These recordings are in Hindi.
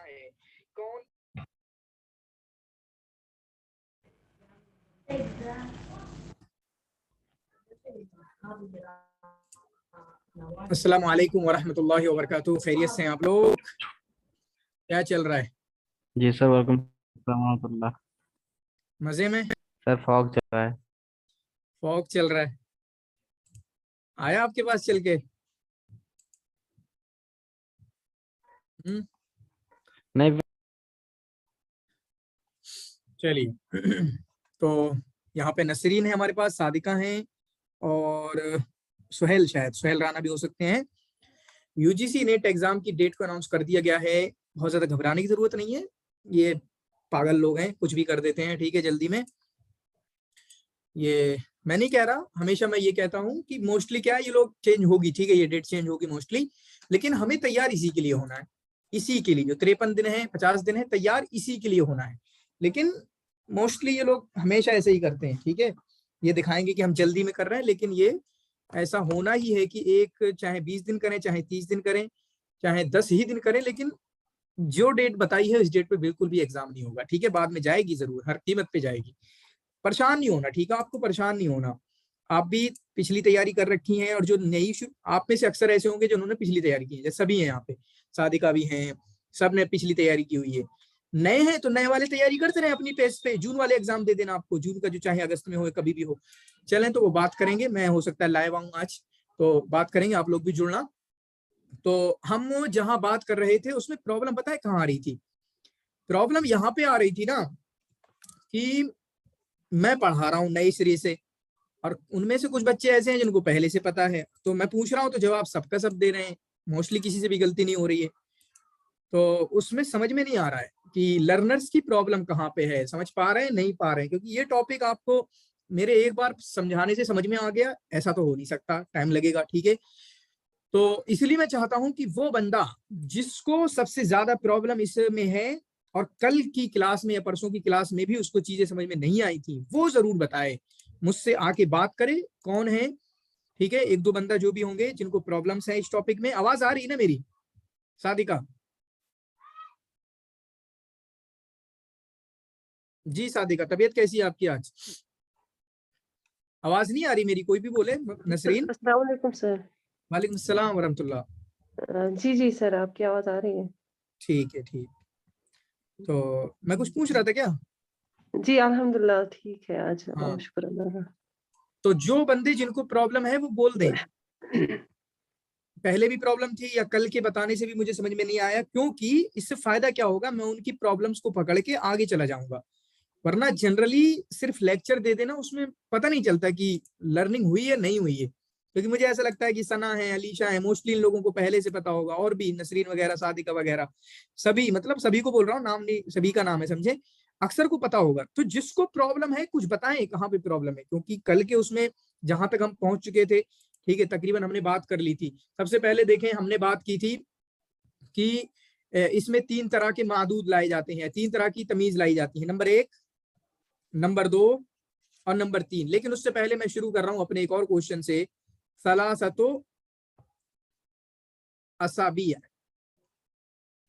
है कौन। अस्सलाम वालेकुम वरहमतुल्लाहि वबरकातुहू। खैरियत से हैं आप लोग? क्या चल रहा है? जी सर, वेलकम रहमतुल्लाह। मजे में? सर फॉग चल रहा है। फॉग चल रहा है? आया आपके पास चल के? हम्म। नहीं। चलिए तो यहाँ पे नसरीन है हमारे पास, सादिका है और सुहेल, शायद सुहेल राना भी हो सकते हैं। यूजीसी नेट एग्जाम की डेट को अनाउंस कर दिया गया है। बहुत ज्यादा घबराने की जरूरत नहीं है, ये पागल लोग हैं, कुछ भी कर देते हैं, ठीक है, जल्दी में। ये मैं नहीं कह रहा, हमेशा मैं ये कहता हूँ कि मोस्टली क्या है, ये लोग चेंज होगी, ठीक है, ये डेट चेंज होगी मोस्टली, लेकिन हमें तैयार इसी के लिए होना है। इसी के लिए जो 53 दिन है, 50 दिन है, तैयार इसी के लिए होना है। लेकिन मोस्टली ये लोग हमेशा ऐसे ही करते हैं, ठीक है। ये दिखाएंगे कि हम जल्दी में कर रहे हैं, लेकिन ये ऐसा होना ही है कि एक चाहे 20 दिन करें, चाहे 30 दिन करें, चाहे 10 ही दिन करें, लेकिन जो डेट बताई है इस डेट पे बिल्कुल भी एग्जाम नहीं होगा, ठीक है। बाद में जाएगी जरूर, हर कीमत पे जाएगी। परेशान नहीं होना, ठीक है, आपको परेशान नहीं होना। आप भी पिछली तैयारी कर रखी है, और जो नई आप में से अक्सर ऐसे होंगे जिन्होंने पिछली तैयारी की है, जैसे सभी हैं यहाँ पे, सादिका भी हैं, सब ने पिछली तैयारी की हुई है। नए हैं तो नए वाले तैयारी करते रहे अपनी पेस पे, जून वाले एग्जाम दे देना आपको, जून का जो चाहे अगस्त में हो, कभी भी हो। चलें तो वो बात करेंगे, मैं हो सकता है लाइव आऊँ आज, तो बात करेंगे, आप लोग भी जुड़ना। तो हम जहां बात कर रहे थे उसमें प्रॉब्लम पता है कहाँ आ रही थी? प्रॉब्लम यहाँ पे आ रही थी ना कि मैं पढ़ा रहा हूँ नई सिरे से, और उनमें से कुछ बच्चे ऐसे हैं जिनको पहले से पता है, तो मैं पूछ रहा हूँ तो जवाब सबका सब दे रहे हैं, मोस्टली किसी से भी गलती नहीं हो रही है। तो उसमें समझ में नहीं आ रहा है कि लर्नर्स की प्रॉब्लम कहाँ पे है, समझ पा रहे हैं नहीं पा रहे हैं, क्योंकि ये टॉपिक आपको मेरे एक बार समझाने से समझ में आ गया ऐसा तो हो नहीं सकता, टाइम लगेगा, ठीक है। तो इसलिए मैं चाहता हूं कि वो बंदा जिसको सबसे ज्यादा प्रॉब्लम इसमें है, और कल की क्लास में या परसों की क्लास में भी उसको चीजें समझ में नहीं आई थी, वो जरूर बताए, मुझसे आके बात करे। कौन है? ठीक है, एक दो बंदा जो भी होंगे जिनको प्रॉब्लम्स है इस टॉपिक में। आवाज आ रही है ना मेरी, सादिका? जी सादिका, तबीयत कैसी है आपकी आज? आवाज नहीं आ रही मेरी, कोई भी बोले। नसरीन? अस्सलाम वालेकुम सर। वालेकुम सलाम वरहमतुल्लाह। जी जी सर, आपकी आवाज आ रही है। ठीक है, ठीक। तो मैं कुछ पूछ रहा था क्या? जी अल्हम्दुलिल्लाह ठीक है आज, हाँ, शुक्र अल्लाह तो जो बंदे जिनको प्रॉब्लम है वो बोल दें। का। पहले भी प्रॉब्लम थी या कल के बताने से भी मुझे समझ में नहीं आया, क्योंकि इससे फायदा क्या होगा, मैं उनकी प्रॉब्लम्स को पकड़ के आगे चला जाऊंगा। वरना जनरली सिर्फ लेक्चर दे देना, उसमें पता नहीं चलता कि लर्निंग हुई है नहीं हुई है। क्योंकि मुझे ऐसा लगता है कि सना है, अलीशा है, मोस्टली इन लोगों को पहले से पता होगा, और भी नसरीन वगैरह, सादिका वगैरह, सभी, मतलब सभी को बोल रहा हूँ, नाम नहीं, सभी का नाम है, समझे, अक्सर को पता होगा। तो जिसको प्रॉब्लम है कुछ बताएं कहाँ पे प्रॉब्लम है, क्योंकि कल के उसमें जहां तक हम पहुंच चुके थे, ठीक है, तकरीबन हमने बात कर ली थी। सबसे पहले देखें, हमने बात की थी कि इसमें तीन तरह के मादूद लाए जाते हैं, तीन तरह की तमीज लाई जाती है, नंबर एक, नंबर दो, और नंबर तीन। लेकिन उससे पहले मैं शुरू कर रहा हूं अपने एक और क्वेश्चन से। सलासतो असाबिया,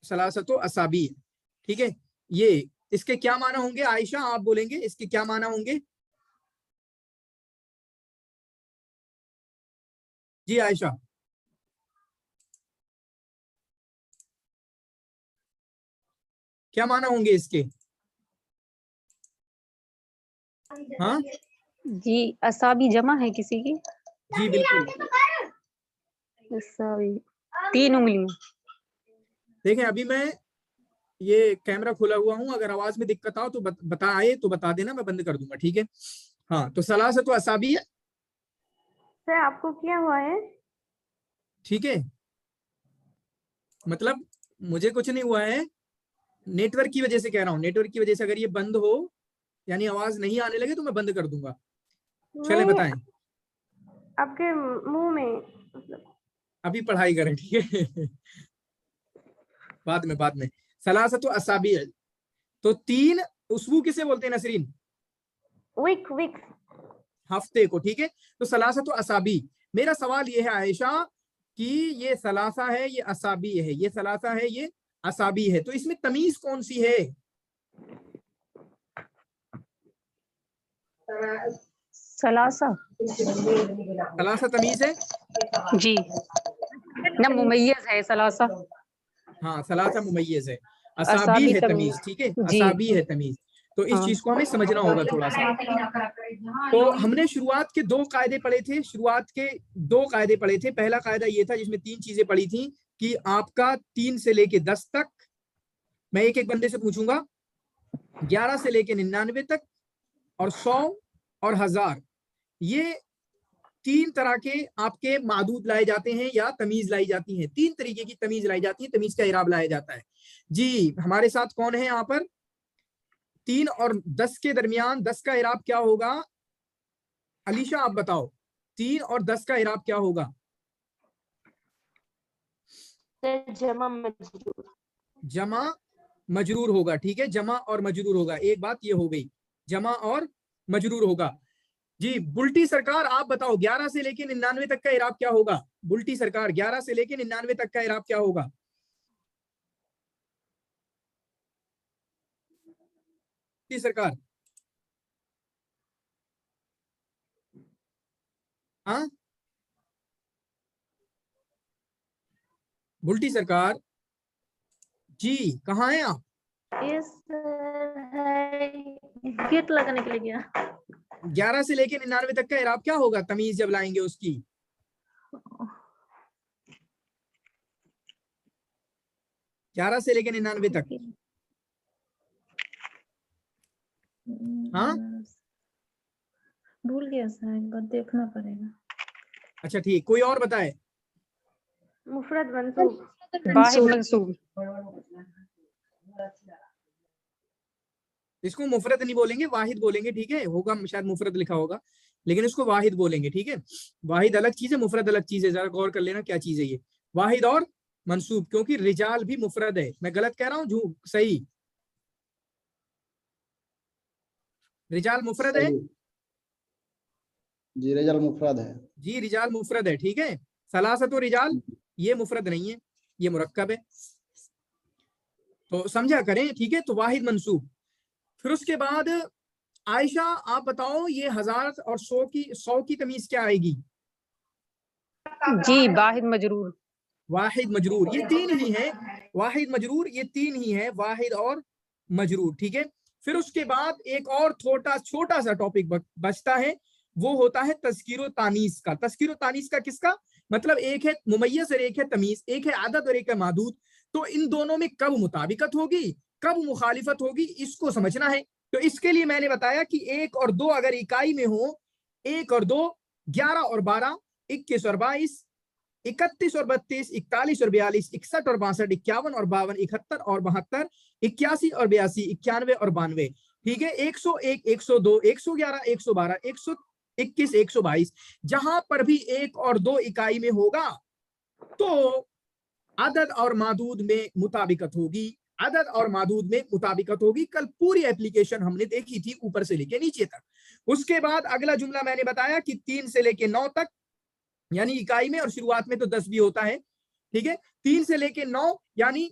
सलासतो असाबिया, ठीक है, ये इसके क्या माना होंगे? आयशा आप बोलेंगे इसके क्या माना होंगे? जी आयशा, क्या माना होंगे इसके? हाँ जी, असाबी जमा है किसी की? जी बिल्कुल। असाबी 3 उंगलियां। देखें, अभी मैं ये कैमरा खुला हुआ हूं, अगर आवाज में दिक्कत आओ तो बताए तो बता देना, मैं बंद कर दूंगा, ठीक है। हाँ, तो सलासतो असाबिया, सर आपको क्या हुआ है? ठीक है, मतलब मुझे कुछ नहीं हुआ है, नेटवर्क की वजह से कह रहा हूँ, नेटवर्क की वजह से अगर ये बंद हो, यानी आवाज नहीं आने लगे, तो मैं बंद कर दूंगा। चले नहीं, बताएं। आपके मुंह में मतलब। अभी पढ़ाई करें, ठीक है बाद में सलासतो असाबी, तो तीन उसबू किसे बोलते हैं नसरीन? Wick Wick. हफ्ते को, ठीक है। तो सलासतो असाबी, मेरा सवाल ये है आयशा कि ये सलासा है, ये असाबी है, ये सलासा है, ये असाबी है। तो इसमें तमीज कौन सी है? सलासा। सलासा तमीज है। जी ना, मुमय्यज है सलासा। हाँ, सलासा मुमय्यज है। असाबी असाबी है तमीज। तमीज, ठीक है, जी। असाबी है तमीज। तो इस हाँ। चीज को हमें समझना होगा थोड़ा सा। तो हमने शुरुआत के 2 कायदे पढ़े थे, शुरुआत के 2 कायदे पढ़े थे। पहला कायदा ये था जिसमें 3 चीजें पढ़ी थी कि आपका 3 से लेके 10 तक, मैं एक एक बंदे से पूछूंगा, 11 से लेके 99 तक, और 100 और 1000, ये 3 तरह के आपके मादूद लाए जाते हैं या तमीज लाई जाती है। 3 तरीके की तमीज लाई जाती है, तमीज का इराब लाया जाता है। जी, हमारे साथ कौन है यहाँ पर? 3 और 10 के दरमियान 10 का इराब क्या होगा? अलीशा आप बताओ, 3 और 10 का इराब क्या होगा? जमा मजरूर। जमा मजरूर होगा, ठीक है, जमा और मजरूर होगा। एक बात ये हो गई, जमा और मजरूर होगा। जी, बुल्टी सरकार आप बताओ, 11 से लेके 99 तक का इराब क्या होगा? बुल्टी सरकार, 11 से लेके 99 तक का इराब क्या होगा? बुल्टी सरकार, हाँ, बुल्टी सरकार जी, कहाँ हैं आप? गेट लगाने के लिए गया। 11 से लेके 99 तक का इराब क्या होगा तमीज जब लाएंगे उसकी? ग्यारह से लेके 99 तक, हाँ, भूल गया सर, एक बार देखना पड़ेगा। अच्छा ठीक, कोई और बताए? मुफरद मंसूब। वाहिद मंसूब। इसको मुफरद नहीं बोलेंगे, वाहिद बोलेंगे, ठीक है, होगा शायद मुफरद लिखा होगा, लेकिन इसको वाहिद बोलेंगे, ठीक है। वाहिद अलग चीज है, मुफरद अलग चीज है, जरा गौर कर लेना क्या चीज है ये, वाहिद और मंसूब, क्योंकि रिजाल भी मुफरद है। मैं गलत कह रहा हूँ, झूठ सही? रिजाल मुफरद है जी, रिजाल मुफरद है। जी, रिजाल मुफरद है, ठीक है। सलासत और रिजाल ये मुफरद नहीं है, ये मुरक्कब है, तो समझा करें, ठीक है। तो वाहिद मंसूब। फिर उसके बाद आयशा आप बताओ, ये 1000 और 100 की तमीज क्या आएगी? जी वाहिद मजरूर। वाहिद मजरूर, ये 3 ही है, वाहिद मजरूर ये 3 ही है, वाहिद और मजरूर, ठीक है। फिर उसके बाद एक और छोटा सा टॉपिक बचता है, वो होता है तस्कीर तानीस का। तस्कीर तानीस का किसका मतलब? एक है मुमय्यज और एक है तमीज, एक है आदद और एक है मादूद। तो इन दोनों में कब मुताबिकत होगी, कब मुखालिफत होगी, इसको समझना है। तो इसके लिए मैंने बताया कि 1 और 2 अगर इकाई में हो, 1 और 2, 11 और 12, 21 और 22, 31 और 32, 41 और 42, 61 और 62, 51 और 52, 71 और 72, 81 और 82, 91 और 92, ठीक है। 101, 102, 111, 112, 121, 122, जहां पर भी 1 और 2 इकाई में होगा तो अदद और मादूद में मुताबिकत होगी, अदद और मादूद में मुताबिकत होगी। कल पूरी एप्लीकेशन हमने देखी थी ऊपर से लेके नीचे तक। उसके बाद अगला जुमला मैंने बताया कि 3 से लेके 9 तक, यानी इकाई में, और शुरुआत में तो 10 भी होता है, ठीक है। 3 से लेके 9 यानी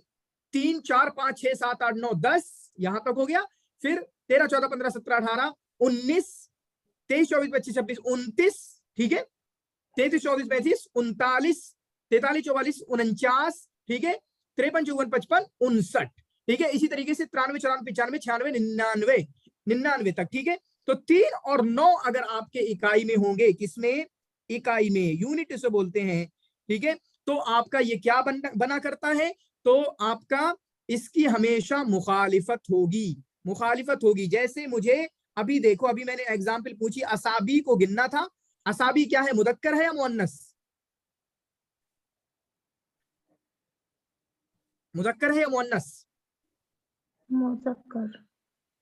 3, 4, 5, 6, 7, 8, 9, 10 यहां तक हो गया। फिर 13, 14, 15, 17, 18, 19, 23, 24, 25, 26, 29, ठीक है। 33, 34, 35, 39, 43, 44, 49, ठीक है। 53, 54, 55, 59, ठीक है। इसी तरीके से 93, 94, 95, 96, 99 तक, ठीक है। तो 3 और 9 अगर आपके इकाई में होंगे, किसमें? इकाई में, यूनिट इसे बोलते हैं, ठीक है। तो आपका ये क्या बना करता है? तो आपका इसकी हमेशा मुखालिफत होगी, मुखालिफत होगी। जैसे मुझे अभी देखो, अभी मैंने एग्जाम्पल पूछी, असाबी को गिनना था। असाबी क्या है, मुदक्कर है या मुअन्नस? मुदक्कर है या मुअन्नस? मुज़क्कर।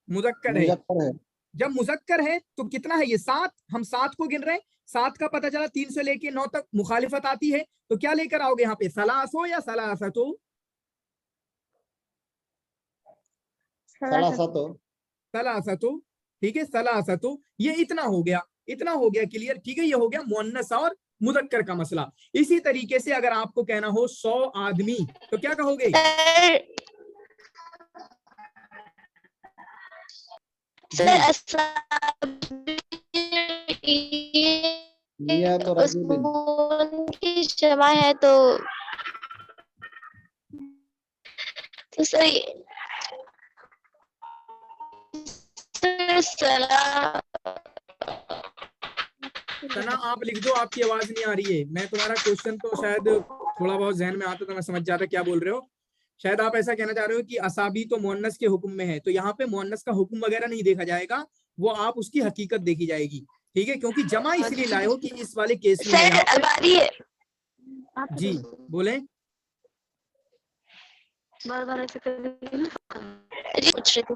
मुदक्कर है। मुजफ्फर है। जब मुजक्कर है तो कितना है ये? 7। हम 7 को गिन रहे हैं, 7 का पता चला 3 से लेके 9 तक मुखालिफत आती है, तो क्या लेकर आओगे यहाँ पे? सलासो या सलासतो? सलासतो। सलासतो, ठीक है, सलासतो। ये इतना हो गया, इतना हो गया क्लियर, ठीक है। ये हो गया मुअन्नस और मुदक्कर का मसला। इसी तरीके से अगर आपको कहना हो 100 आदमी, तो क्या कहोगे? मिया तो रजुलिन। की जमा है तो सही सना आप लिख दो, आपकी आवाज नहीं आ रही है। मैं तुम्हारा क्वेश्चन तो शायद थोड़ा बहुत जहन में आता तो मैं समझ जाता क्या बोल रहे हो। शायद आप ऐसा कहना चाह रहे हो कि असाबी तो मुअन्नस के हुक्म में है, तो यहाँ पे मुअन्नस का हुक्म वगैरह नहीं देखा जाएगा, वो आप उसकी हकीकत देखी जाएगी, ठीक है। क्योंकि जमा इसलिए लाए हो कि इस वाले केस में है सर यहाँ अब आ रही है। आप जी बोले। बार बार ऐसे कर रही है। जी पूछ रही थी।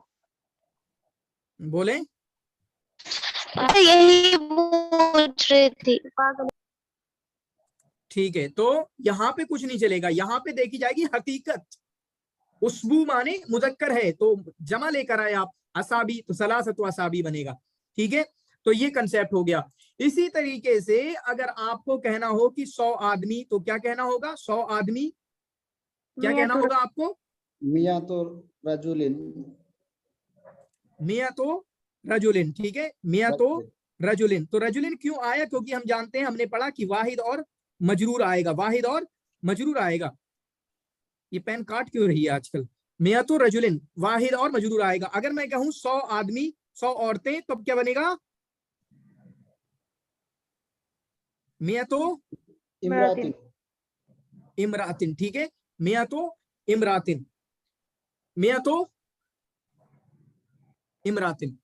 बोले यही पूछ रही थी। ठीक है, तो यहाँ पे कुछ नहीं चलेगा, यहाँ पे देखी जाएगी हकीकत। उस्बू माने मुजक्कर है तो जमा लेकर आए आप, असाबी तो सलासतु असाबी बनेगा, ठीक है। तो ये कंसेप्ट हो गया। इसी तरीके से अगर आपको कहना हो कि 100 आदमी, तो क्या कहना होगा? 100 आदमी क्या कहना होगा आपको? मिया तो रजुलिन। मिया तो रजुलिन, ठीक है, मिया तो रजुलिन। तो रजुलिन क्यों आया? क्योंकि हम जानते हैं, हमने पढ़ा कि वाहिद और मजरूर आएगा, वाहिद और मजरूर आएगा। ये पेन काट क्यों रही है आजकल? मिया तो रजुलिन, वाहिद और मजरूर आएगा। अगर मैं कहूं 100 आदमी 100 औरतें, तो क्या बनेगा? मिया तो इमरातिन। इमरातिन, ठीक है, मिया तो इमरातिन, मिया तो इमरातिन।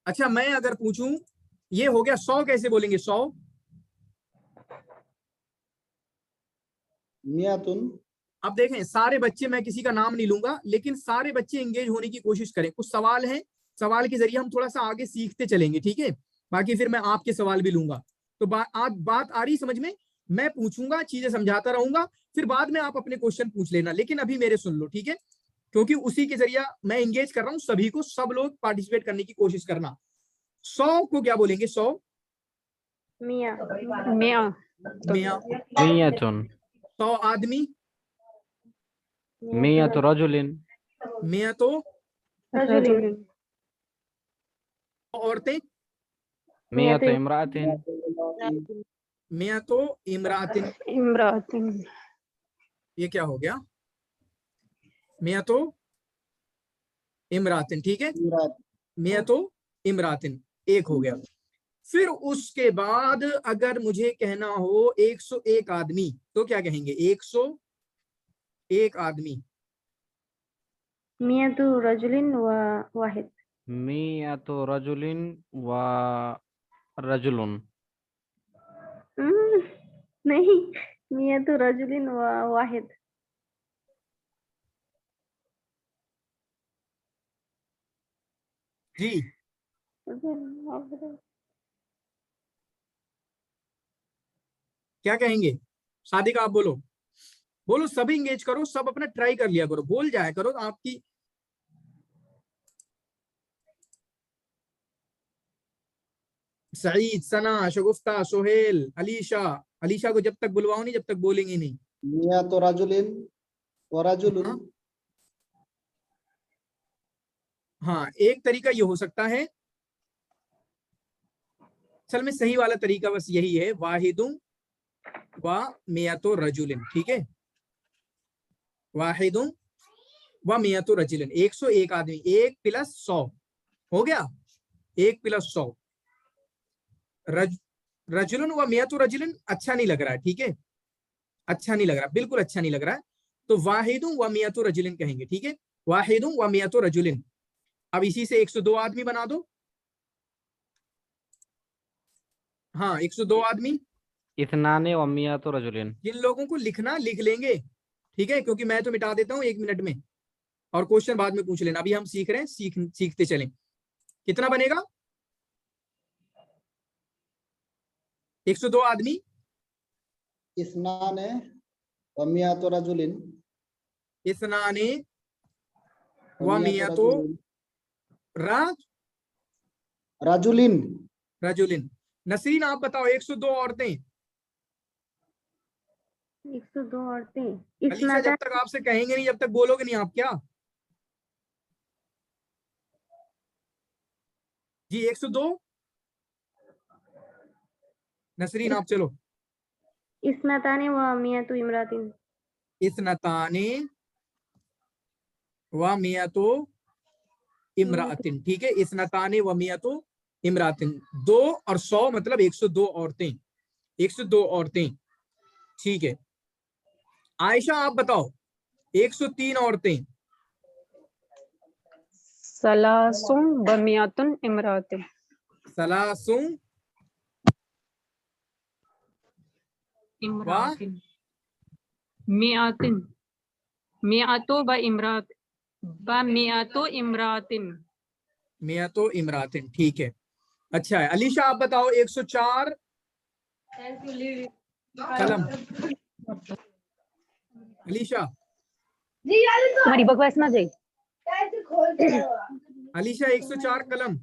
अच्छा मैं अगर पूछूं, ये हो गया 100 कैसे बोलेंगे? 100 मियातुन। अब देखें, सारे बच्चे, मैं किसी का नाम नहीं लूंगा, लेकिन सारे बच्चे एंगेज होने की कोशिश करें। कुछ सवाल हैं, सवाल के जरिए हम थोड़ा सा आगे सीखते चलेंगे, ठीक है। बाकी फिर मैं आपके सवाल भी लूंगा। तो आज बात आ रही समझ में? मैं पूछूंगा, चीजें समझाता रहूंगा, फिर बाद में आप अपने क्वेश्चन पूछ लेना, लेकिन अभी मेरे सुन लो, ठीक है। क्योंकि उसी के जरिए मैं एंगेज कर रहा हूँ सभी को, सब लोग पार्टिसिपेट करने की कोशिश करना। 100 को क्या बोलेंगे? 100 मियाँ मियाँ मियाँ। मियातुन। 100 आदमी मियातु रजुलिन। मियाँ तो रजुलिन। औरतें मियातु इमरातिन। मियाँ तो इमरातिन। इमरातिन। ये क्या हो गया? मियाँ तो इमरातिन, ठीक है, मियाँ तो इमरातिन, एक हो गया। फिर उसके बाद अगर मुझे कहना हो 101 आदमी, तो क्या कहेंगे? 101 आदमी। मियाँ तो रजुलिन व वाहिद। मियातु रजुलिन व रजुलुन। नहीं, मियाँ तो रजुलिन व वाहिद। जी क्या कहेंगे? सादिका आप बोलो, बोलो, सभी इंगेज करो, सब अपना ट्राई कर लिया करो, बोल जाया करो। तो आपकी सईद, सना, शगुफ्ता, सोहेल, अलीशा। अलीशा को जब तक बुलवाओ नहीं, जब तक बोलेंगे नहीं। मिया तो रजुलिन व रजुलुन। हाँ, एक तरीका ये हो सकता है, असल में सही वाला तरीका बस यही है, वाहिदुम व मियातो रजुलिन, ठीक है, वाहिदुम व मियातो रजुलिन। 101 आदमी, 1 + 100 हो गया, 1 + 100। रजुलन व मियातो रजुलिन अच्छा नहीं लग रहा है, ठीक है, अच्छा नहीं लग रहा, बिल्कुल अच्छा नहीं लग रहा है। तो वाहिदुम व मियातो रजुलिन कहेंगे, ठीक है, वाहिदुम व मियातो रजुलिन। अब इसी से 102 आदमी बना दो। हाँ, 102 आदमी। इत्नाने व मियातु रजुलिन। जिन लोगों को लिखना लिख लेंगे, ठीक है, क्योंकि मैं तो मिटा देता हूँ 1 मिनट में, और क्वेश्चन बाद में पूछ लेना। अभी हम सीख रहे हैं, सीखते चलें। कितना बनेगा? 102 आदमी। इस्नाने व मियातु रजुलिन। इस्नाने व मियातु मियातो रजुलिन। रजुलिन। नसरीन आप बताओ, 102 औरतें। 102 औरतें। अलीशा जब तक आपसे कहेंगे नहीं, जब तक बोलोगे नहीं आप क्या? जी 102। नसरीन आप चलो। इस्नतानी व मियतु इमरातिन। इस्नताने व मियतु इमरातिन, ठीक है। इस्नताने व मियतु इमरातिन, 2 और 100 मतलब 102 औरतें, 102 औरतें, ठीक है। आयशा आप बताओ 103 औरतें। सलासुम बमियातुन इमरातिन। सलासुं इमरातिन। मियातिन। मियातो ब इमरात ब मियातो इमरातिन। मियतु इमरातिन, ठीक है। अच्छा है। अलीशा आप बताओ 104 कलम। अलीशा, तुम्हारी बकवास ना जाए। अलीशा 104 कलम।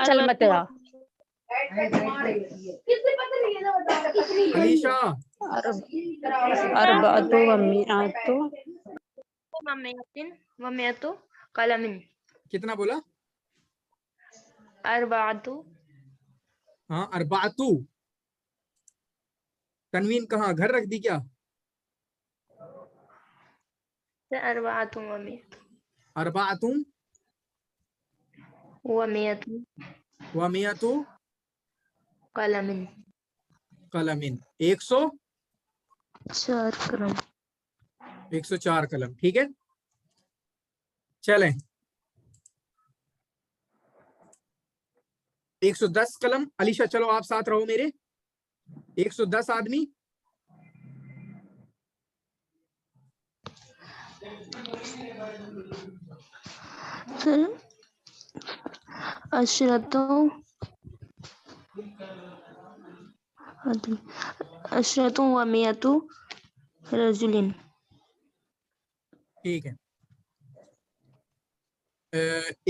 चल मत जा। अलीशा अरबातु व मियातु वमियतु कलमिन। कितना बोला? अरबातु। हाँ अरबातु। तनवीन कहाँ, घर रख दी क्या? अरबातु वमियतु। अरबातुम वमियतु व मियतु कलमिन। कलमिन, 104 कलम, ठीक है। चलें 110 कलम। अलीशा चलो आप साथ रहो मेरे। 110 आदमी। अशरतु व मियतु रजुलिन। ठीक है।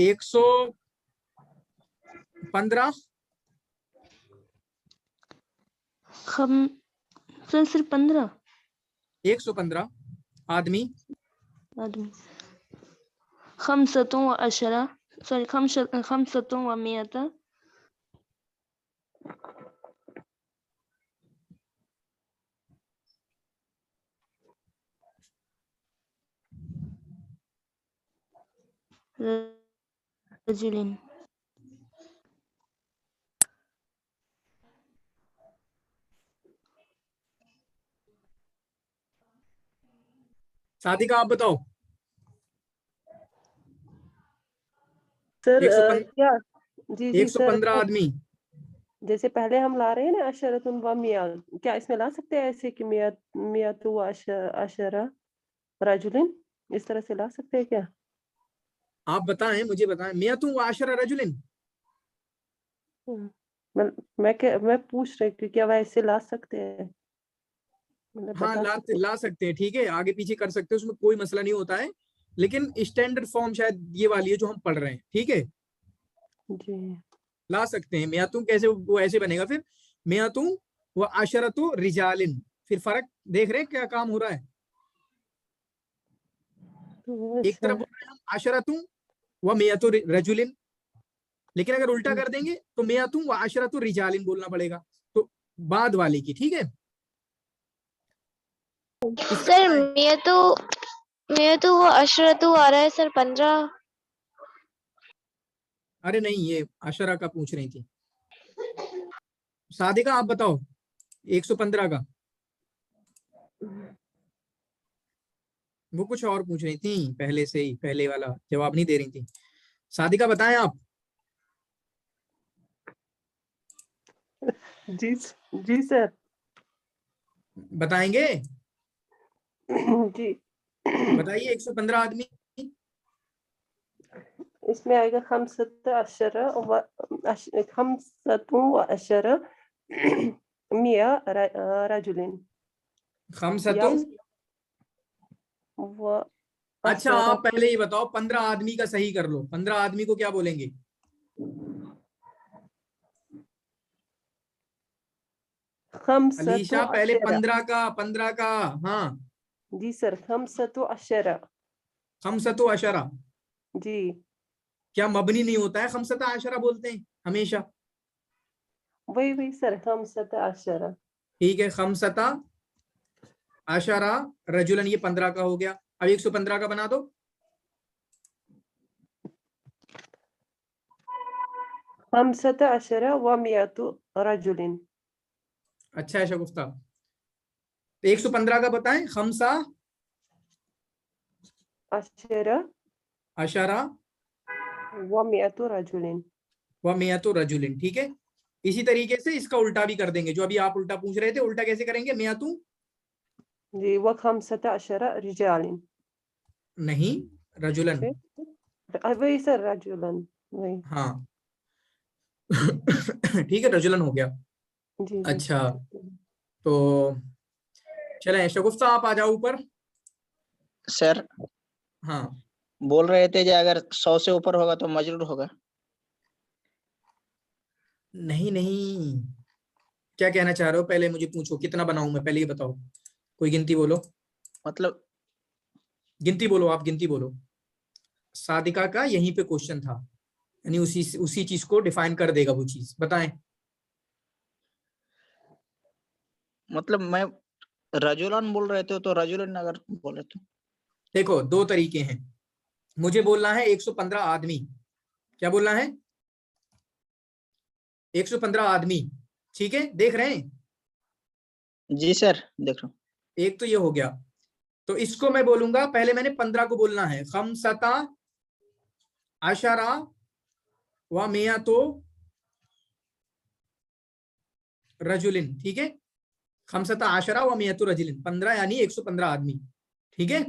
115 सिर्फ 15 115 आदमी। आदमी। खमसतु व अशरा, सॉरी खमसतु व मियता रजुलिन। सादिका आप बताओ। सर 115 क्या? जी जी सर, 115 आदमी। जैसे पहले हम ला रहे हैं ना अशरतुन व मिया, क्या इसमें ला सकते हैं ऐसे कि मिया मियातु व अशरा रजुलिन, इस तरह से ला सकते हैं क्या? आप बताएं, मुझे बताएं। मियतु व आशरा रजुलिन। मैं पूछ रही थी क्या वैसे ला सकते हैं, मतलब हाँ बता सकते हैं? ला सकते हैं, ठीक है। आगे पीछे कर सकते हैं, उसमें कोई मसला नहीं होता है। लेकिन स्टैंडर्ड फॉर्म शायद ये वाली है जो हम पढ़ रहे हैं, ठीक है। जी ला सकते हैं। मियातुम कैसे, वो ऐसे बनेगा फिर। मियातुम व आशरतु रिजालिन। फिर फर्क देख रहे हैं क्या काम हो रहा है। तो एक तरफ बोल रहे हैं हम आशरतुम व मियातु रजुलिन, लेकिन अगर उल्टा कर देंगे तो मियातुम व आशरतु रिजालिन बोलना पड़ेगा, तो बाद वाले की, ठीक है। सर मियतु व अशरतु आ रहा है सर 15। अरे नहीं, ये अशरा का पूछ रही थी। सादिका आप बताओ 115 का। वो कुछ और पूछ रही थी पहले से ही, पहले वाला जवाब नहीं दे रही थी। सादिका बताएं आप। जी जी सर। बताएंगे? जी बताइए 115 आदमी। इसमें आएगा खमसत अशरा व खमसतु व अशरा मिया रजुलिन। या खमसतुम। व अच्छा अशरा आप पहले ही बताओ, 15 आदमी का सही कर लो। 15 आदमी को क्या बोलेंगे? खमसतु अलीशा पहले अशरा। 15 का, 15 का। हाँ जी सर, खमसतु अशरा। खमसतो अशरा, जी क्या मबनी नहीं होता है? खमसता अशरा बोलते हैं हमेशा। वही सर, हम सत अशरा। ठीक है, खमसता अशरा रजुलन, ये 15 का हो गया। अब 115 का बना दो। हम सत अशरा व मियातु रजुलिन। अच्छा है शगुफ्ता, 115 का बताएं। खमसा अशरा अशरा व मियातु रजुलिन। व मियातु रजुलिन। ठीक है, इसी तरीके से इसका उल्टा भी कर देंगे, जो अभी आप उल्टा पूछ रहे थे। उल्टा कैसे करेंगे? मियातु जी व हम सत अशरा रिजालिन। नहीं, रजुलन। वही सर, रजुलन वही। हाँ ठीक है, रजुलन हो गया। जी अच्छा, तो चले शगुफ्ता आप आ जाओ ऊपर। सर हाँ, बोल रहे थे कि अगर 100 से ऊपर होगा तो मजरूर होगा। नहीं नहीं, क्या कहना चाह रहे हो? पहले मुझे पूछो कितना बनाऊं मैं, पहले ये बताओ। कोई गिनती बोलो, मतलब गिनती बोलो, आप गिनती बोलो। सादिका का यहीं पे क्वेश्चन था, यानी उसी चीज को डिफाइन कर देगा वो चीज। बताएं। मतलब मैं रजुलन बोल रहे थे, तो रजुलन अगर बोले तो देखो, दो तरीके हैं। मुझे बोलना है 115 आदमी। क्या बोलना है? 115 आदमी। ठीक है, देख रहे हैं? जी सर देख रहा हूँ। एक तो ये हो गया। तो इसको मैं बोलूंगा, पहले मैंने 15 को बोलना है। खमसता अशरा व मियातो रजुलिन। ठीक है, खमसता आशरा व मियातो रजुलिन, 15 यानी 115 आदमी। ठीक है,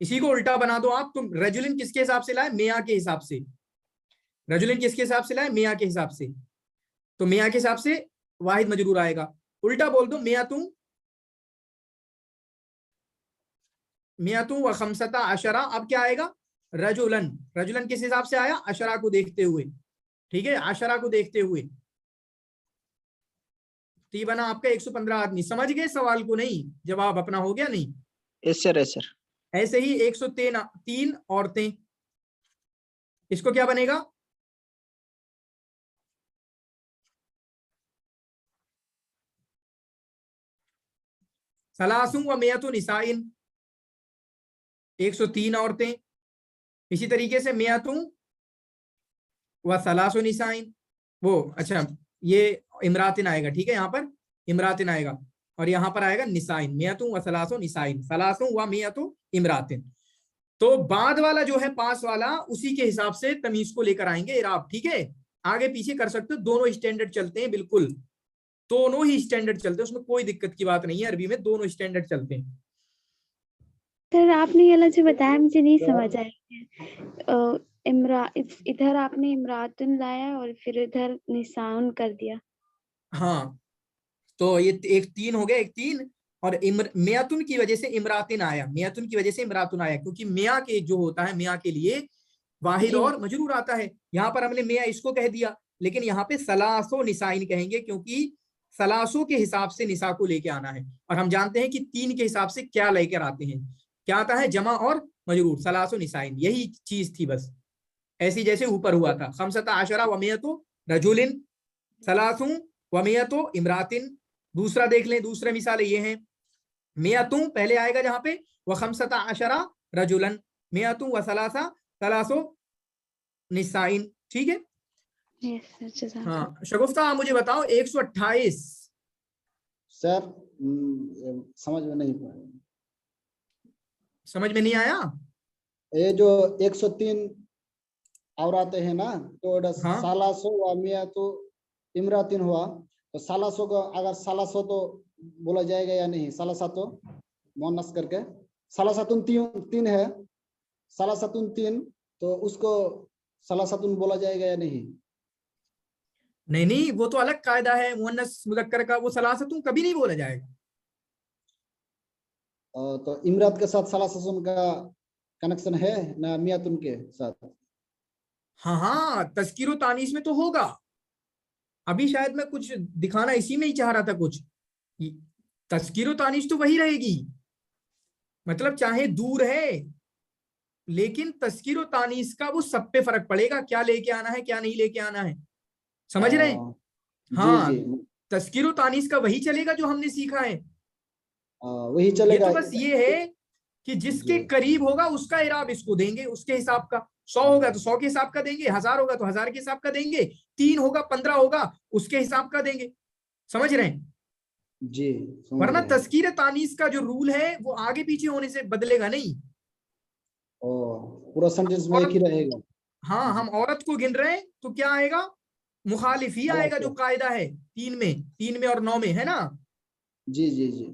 इसी को उल्टा बना दो आप। तुम रजुलिन किसके हिसाब से लाए? मियाँ के हिसाब से। रजुलिन किसके हिसाब से लाए? मियाँ के हिसाब से। तो मियाँ के हिसाब से वाहिद मजरूर आएगा। उल्टा बोल दो, मियातू व खमसता अशरा। अब क्या आएगा? रजुलन। रजुलन किस हिसाब से आया? अशरा को देखते हुए। ठीक है, अशरा को देखते हुए। तो ये बना आपका 115 आदमी। समझ गए सवाल को? नहीं, जवाब अपना हो गया? नहीं, यस सर, यस सर। ऐसे ही 103 औरतें। इसको क्या बनेगा? सलासुम व मियातु निसाइन, 103 औरतें। इसी तरीके से मियातु व सलासु निसाइन, वो अच्छा ये इमरातिन आएगा। ठीक है, यहाँ पर इमरातिन आएगा और यहाँ पर आएगा निसाइन। मियातु व सलासु निसाइन, सलासु व मियातु इमरातिन। तो बाद वाला जो है, पास वाला, उसी के हिसाब से तमीज को लेकर आएंगे इराब। ठीक है, आगे पीछे कर सकते हो, दोनों स्टैंडर्ड चलते हैं। बिल्कुल दोनों ही स्टैंडर्ड चलते हैं, उसमें कोई दिक्कत की बात नहीं है। अरबी में दोनों स्टैंडर्ड चलते हैं। सर आपने ये वाला जो बताया मुझे नहीं समझ आया। इधर आपने इमरातुन लाया और फिर इधर निसाउन कर दिया। हाँ, तो ये एक 3 हो गया, एक 3। और मियातुन की वजह से इमरातिन आया, मियातुन की वजह से इमरातुन आया, क्योंकि मिया के जो होता है, मिया के लिए वाहिद और मजरूर आता है। यहाँ पर हमने मिया इसको कह दिया, लेकिन यहाँ पे सलासो निसाइन कहेंगे, क्योंकि सलासो के हिसाब से निसा को लेके आना है। और हम जानते हैं कि 3 के हिसाब से क्या लेकर आते हैं, क्या आता है? जमा और मजरूर, सलासो निसाइन। यही चीज थी बस, ऐसी जैसे ऊपर हुआ था। खमसता आशरा व मियातो रजुलिन, सलासु व मियातो इमरातिन। दूसरा देख लें, दूसरे मिसाल ये हैं। मियातु पहले आएगा जहां पे, व खमसता आशरा रजुलन, मियातु व सलासा सलासो निसाइन। ठीक है। हाँ शगुफ्ता, आप मुझे बताओ 128। सर समझ में नहीं पाया। समझ में नहीं आया? ये जो 103 औरतें हैं ना, तो हाँ। सालासो व मियातु इमरातिन हुआ, तो सालासो को अगर सालासो तो बोला जाएगा या नहीं? सालासातो मुअन्नस करके, सालासातुन 3 है, सालासातुन 3, तो उसको सालासातुन बोला जाएगा या नहीं? नहीं नहीं, वो तो अलग कायदा है मुअन्नस मुज़क्कर का, वो सलासतुन कभी नहीं बोला जाएगा। तो इमरात के साथ सलासतुन का कनेक्शन है ना मियातुन के साथ? हाँ हाँ, तज़किर व तानीस में तो होगा। अभी शायद मैं कुछ दिखाना इसी में ही चाह रहा था कुछ। तज़किर व तानीस तो वही रहेगी, मतलब चाहे दूर है, लेकिन तस्कीर और तानीस का वो सब पे फर्क पड़ेगा, क्या लेके आना है क्या नहीं लेके आना है, समझ रहे हैं? जी हाँ, जी तस्कीर और तानीस का वही चलेगा जो हमने सीखा है। वही ये चलेगा। तो बस ये है कि जिसके जी करीब होगा उसका इराब इसको देंगे उसके हिसाब का। 100 होगा तो 100 के हिसाब का देंगे, 1000 होगा तो 1000 के हिसाब का देंगे, 3 होगा 15 होगा उसके हिसाब का देंगे, समझ रहे हैं? जी समझ वरना रहे हैं। तस्कीर तानीस का जो रूल है वो आगे पीछे होने से बदलेगा नहीं। ओ, पूरा सेंटेंस में एक ही रहेगा। हाँ, हम औरत को गिन रहे हैं तो क्या आएगा, मुखालिफ ही आएगा, जो कायदा है 3 में और 9 में है ना। जी जी जी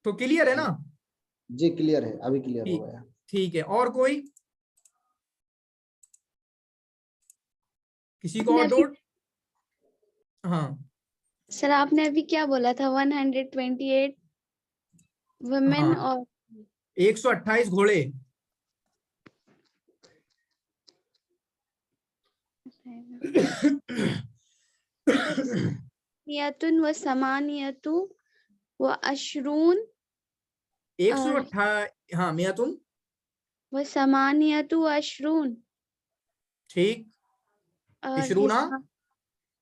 तो क्लियर है ना? जी क्लियर है, अभी क्लियर हो ठीक गया। ठीक है। और कोई, किसी को और आपने अभी डाउट? हाँ सर आपने अभी क्या बोला था 128 वुमेन हाँ, और 128 घोड़े। नियतुन व समानियतु व अशरून 128, हाँ मियातुन, व समानियतु व अशरून ठीक। इशरूना, हिसा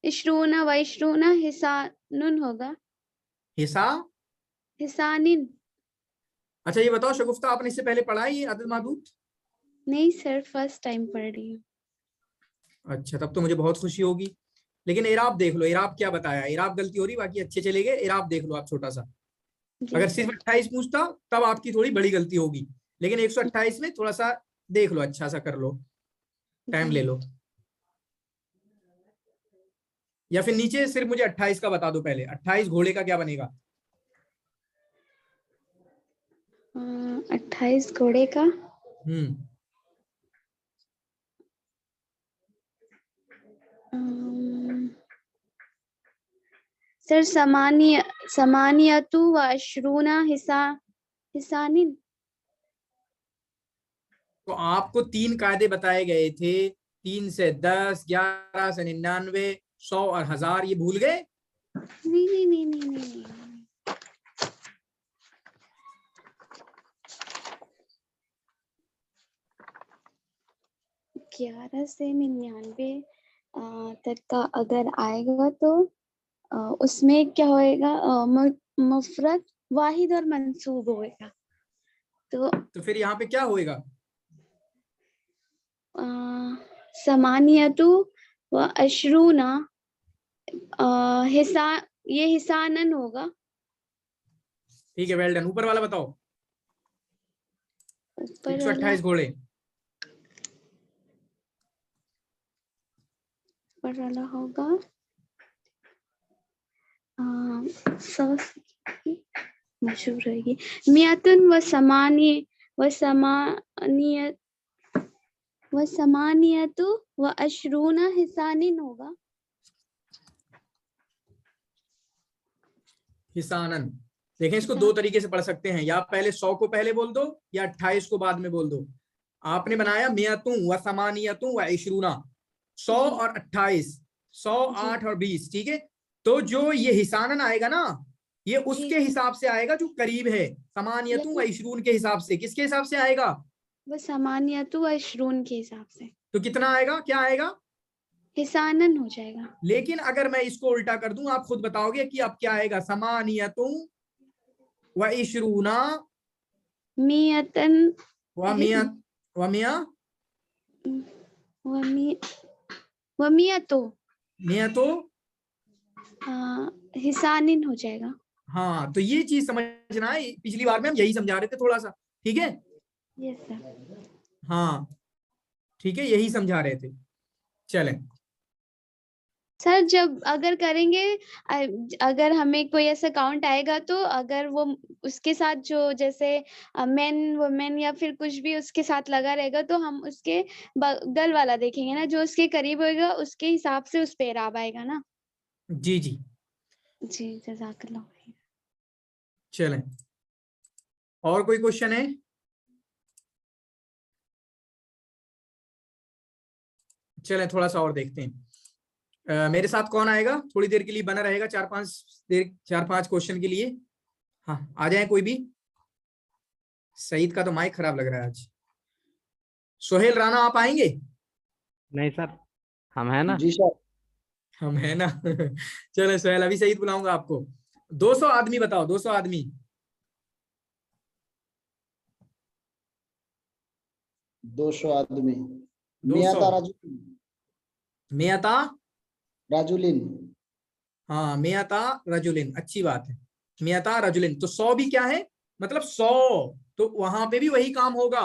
इशरूना व इशरूना हिसानुन होगा, हिसा। हिसानिन। अच्छा ये बताओ शगुफ्ता, आपने इससे पहले पढ़ा है ये अदद मादूद? नहीं सर, फर्स्ट टाइम पढ़ रही हूँ। अच्छा, तब तो मुझे बहुत खुशी होगी। लेकिन इराब देख लो, इराब क्या बताया, इराब गलती हो रही, बाकी अच्छे चले गए। इराब देख लो आप छोटा सा, अगर यस सिर्फ सर। 28 पूछता तब आपकी थोड़ी बड़ी गलती होगी, लेकिन 128 में थोड़ा सा देख लो, अच्छा सा कर लो, टाइम ले लो। या फिर नीचे सिर्फ मुझे 28 का बता दो पहले, 28 घोड़े का क्या बनेगा? 28 घोड़े का सर समानियतु व अशरूना हिसानिन। तो आपको 3 कायदे बताए गए थे, 3 से 10, 11 से 99, 100 और 1000, ये भूल गए? नहीं नहीं नहीं नहीं नहीं, 11 से 99 तक का अगर आएगा तो उसमें क्या होएगा, मुफरद वाहिद और मंसूब होएगा। तो फिर यहाँ पे क्या होएगा? समानियतु व अशरूना ये हिसानन होगा। ठीक है, वेल डन। ऊपर वाला बताओ, ऊपर 128 घोड़े। वाला होगा मशहूर रहेगी मियातुन व समानियतु व अशरूना हिसानिन होगा। हिसानन, देखें इसको 2 तरीके से पढ़ सकते हैं, या पहले 100 को पहले बोल दो या 28 को बाद में बोल दो। आपने बनाया मियातुं व समानियतुं व इशरूना, 100 और 28, 100, 8 और 20, ठीक है। तो जो ये हिसानन आएगा ना, ये उसके हिसाब से आएगा जो करीब है, समानियतुं व इशरून के हिसाब से। किसके हिसाब से आएगा? वो समानियतु व इशरून के हिसाब से। तो कितना आएगा, क्या आएगा? हिसानन हो जाएगा। लेकिन अगर मैं इसको उल्टा कर दूं, आप खुद बताओगे कि अब क्या आएगा? समानियतुं व इशरूना मियतन व मियत व मिया व मियतो मियतो हिसानिन हो जाएगा। हाँ, तो ये चीज समझना है, पिछली बार में हम यही समझा रहे थे थोड़ा सा, ठीक है? Yes sir. हाँ ठीक है, यही समझा रहे थे। चलें, सर जब अगर करेंगे, अगर हमें कोई ऐसा काउंट आएगा तो अगर वो उसके साथ जो जैसे मेन वुमेन या फिर कुछ भी उसके साथ लगा रहेगा तो हम उसके बगल वाला देखेंगे ना, जो उसके करीब होएगा उसके हिसाब से उस पे इराब आएगा ना। जी जी जी जज़ाकल्लाह। चलें, और कोई क्वेश्चन है? चलें थोड़ा सा और देखते हैं। मेरे साथ कौन आएगा, थोड़ी देर के लिए बना रहेगा, 4-5 क्वेश्चन के लिए। हाँ आ जाए कोई भी। सईद का तो माइक खराब लग रहा है आज। सोहेल राणा आप आएंगे? नहीं सर, हम है ना। जी सर। हम है ना। चलो सोहेल, अभी सईद बुलाऊंगा आपको। 200 आदमी बताओ, 200 आदमी। 200 आदमी। 200। मियाता राजुलिन। मियाता राजुलिन। हाँ, मियाता रजुलिन, अच्छी बात है। मियाता रजुलिन, तो 100 भी क्या है, मतलब 100, तो वहां पे भी वही काम होगा,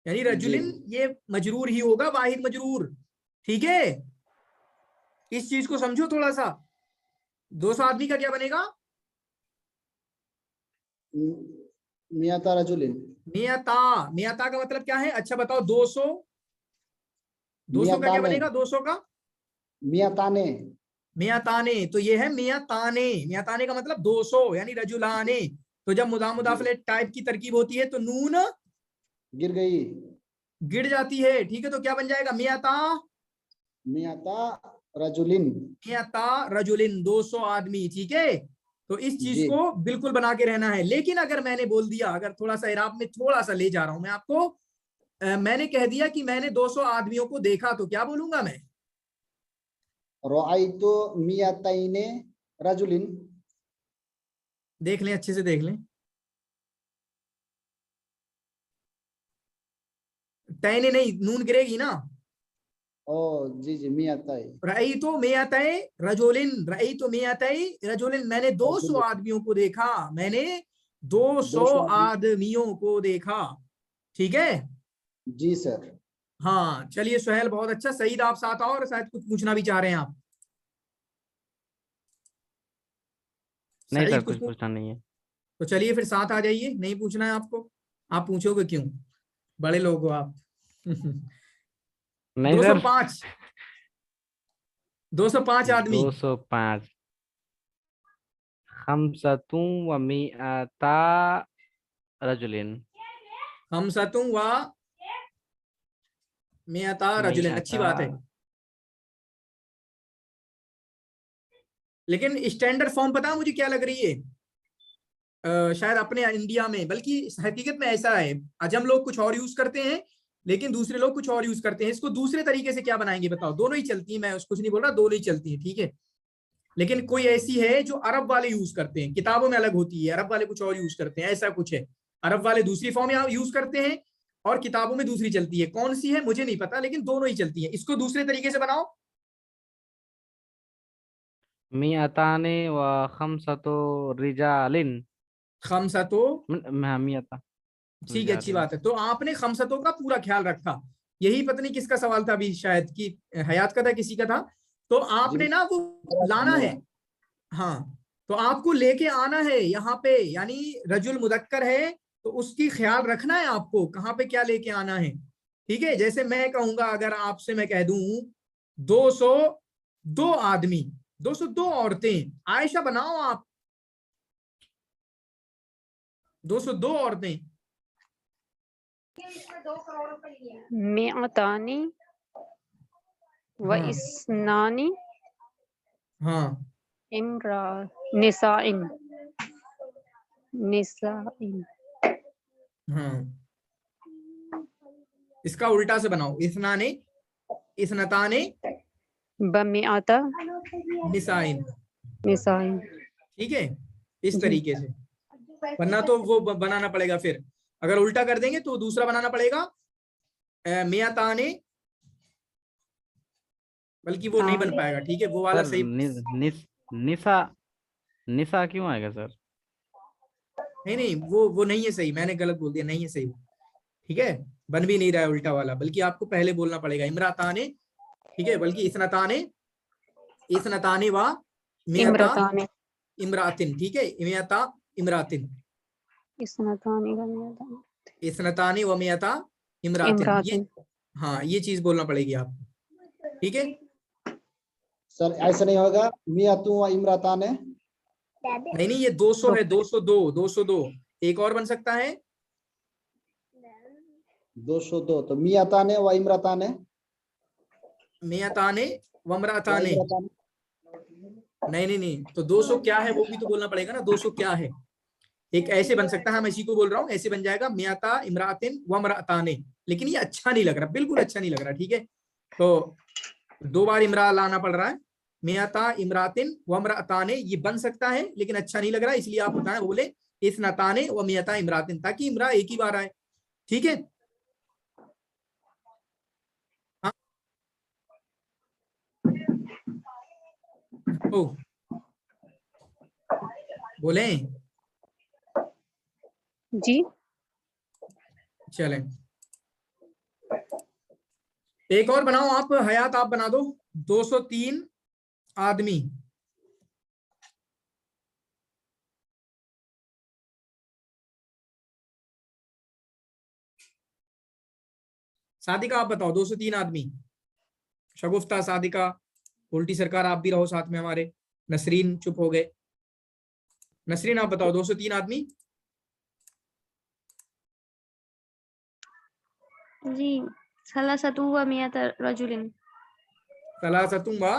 यानी रजुलिन ये मजरूर ही होगा, वाहिद मजरूर। ठीक है, इस चीज को समझो थोड़ा सा। 200 आदमी का क्या बनेगा? मियाता राजुलिन। मियाता, मियाता का मतलब क्या है? अच्छा बताओ, 200, 200 का क्या बनेगा? 200 का मियाताने। मियाताने, तो ये है मियाताने। मियाताने का मतलब 200, यानी रजुलाने। तो जब मुदाफले टाइप की तरकीब होती है तो नून गिर गई, गिर जाती है। ठीक है, तो क्या बन जाएगा? मियाता, मियाता राजुलिन। मियाता रजुलिन, 200 आदमी। ठीक है, तो इस चीज जी। को बिल्कुल बना के रहना है। लेकिन अगर मैंने बोल दिया, अगर थोड़ा सा इराब में थोड़ा सा ले जा रहा हूं मैं आपको, मैंने कह दिया कि मैंने 200 आदमियों को देखा, तो क्या बोलूंगा मैं? रआइतु मियाताइने राजुलिन। देख लें, अच्छे से देख लें। तैने नहीं, नून गिरेगी ना। ओ जी जी, मियाताई। रई तो मियातै रजोलिन, रई तो मियातै रजोलिन, मैंने 200 आदमियों को देखा, मैंने 200 आदमियों को देखा। ठीक है जी सर। हाँ, चलिए सुहेल, बहुत अच्छा। सईद आप साथ आओ, और शायद कुछ पूछना भी चाह रहे हैं आप। नहीं सर, सईद कुछ पूछना नहीं है। तो चलिए फिर साथ आ जाइए। नहीं पूछना है आपको? आप पूछोगे क्यों, बड़े लोग हो आप। नहीं सर। 205, 205 आदमी। 205। खमसतुं व मिअता रजुलिन। खमसतुं व मिअता रजुलिन, अच्छी बात है। लेकिन स्टैंडर्ड फॉर्म पता है मुझे क्या लग रही है? शायद अपने इंडिया में, बल्कि हकीकत में ऐसा है, अजम लोग कुछ और यूज करते हैं, लेकिन दूसरे लोग कुछ और यूज करते हैं। इसको दूसरे तरीके से क्या बनाएंगे बताओ? दोनों ही चलती है, मैं कुछ नहीं बोल रहा, दोनों ही चलती है। ठीक है, लेकिन कोई ऐसी है जो अरब वाले यूज करते हैं, किताबों में अलग होती है, अरब वाले कुछ और यूज करते हैं, ऐसा कुछ है। अरब वाले दूसरी फॉर्म यूज करते हैं और किताबों में दूसरी चलती है। कौन सी है मुझे नहीं पता, लेकिन दोनों ही चलती है। इसको दूसरे तरीके से बनाओ। मिअताने व खमसतु रिजालिन। खमसतो, मिअता ठीक है, अच्छी रिजालिन। बात है। तो आपने खमसतों का पूरा ख्याल रखा। यही पता नहीं किसका सवाल था अभी, शायद कि हयात का था, किसी का था। तो आपने ना वो लाना है, हाँ, तो आपको लेके आना है यहाँ पे, यानी रजुल मुदक्कर है तो उसकी ख्याल रखना है आपको, कहाँ पे क्या लेके आना है। ठीक है, जैसे मैं कहूंगा, अगर आपसे मैं कह दूं 202 आदमी, 202 औरतें, आयशा बनाओ आप 202 औरतें। मिअतानी व हाँ इस्नानी हाँ, इम्रा निसाइन। निसाइन। हाँ, इसका उल्टा से बनाओ, इस्नाने, इस्नताने, बमिअता निसाइन। निसाइन। ठीक है, इस जी। तरीके से, वरना तो वो बनाना पड़ेगा फिर। अगर उल्टा कर देंगे तो दूसरा बनाना पड़ेगा, मियाताने, बल्कि वो नहीं बन पाएगा। ठीक है, वो वाला सर सही। निसा, निसा क्यों आएगा सर? नहीं नहीं, वो नहीं है सही, मैंने गलत बोल दिया, नहीं है सही। ठीक है, बन भी नहीं रहा है उल्टा वाला, बल्कि आपको पहले बोलना पड़ेगा इमराताने। ठीक है, बल्कि इस्नताने, इस्नताने व मियाता इम्रतानी। इमरातिन। ठीक है, मियाता इमरातिन, इस्नतानी व मिअतानी। इस्नताने व मियाता इमरातिन, ये, इम्रातिन। हाँ, ये चीज बोलना पड़ेगी आपको। ठीक है, सर ऐसा नहीं होगा, मियातु व इमराताने। नहीं नहीं, ये 200 है, 202, 202। एक और बन सकता है, 202, तो मियाताने व इमराताने। मियाताने वमराताने। इमराताने। नहीं नहीं नहीं, तो 200 क्या है वो भी तो बोलना पड़ेगा ना, 200 क्या है। एक ऐसे बन सकता है, मैं इसी को बोल रहा हूँ, ऐसे बन जाएगा मियाता इमरातिन व इमराताने, लेकिन ये अच्छा नहीं लग रहा, बिल्कुल अच्छा नहीं लग रहा, ठीक है। तो 2 बार इमरा लाना पड़ रहा है, मियाता इमरातिन व इमराताने, ये बन सकता है लेकिन अच्छा नहीं लग रहा है, इसलिए आप बताएं, बोले इस्नताने व मियाता इमरातिन, ताकि इमरा एक ही बार आए, ठीक है। हाँ ओ बोले जी चलें, एक और बनाओ आप, हयात आप बना दो, 203 आदमी। सादिका आप बताओ, 203 आदमी। शगुफ्ता, सादिका, उल्टी सरकार आप भी रहो साथ में हमारे, नसरीन चुप हो गए, नसरीन आप बताओ 203 आदमी। जी सलासतु व मियता रजुलिन। सलासतुम व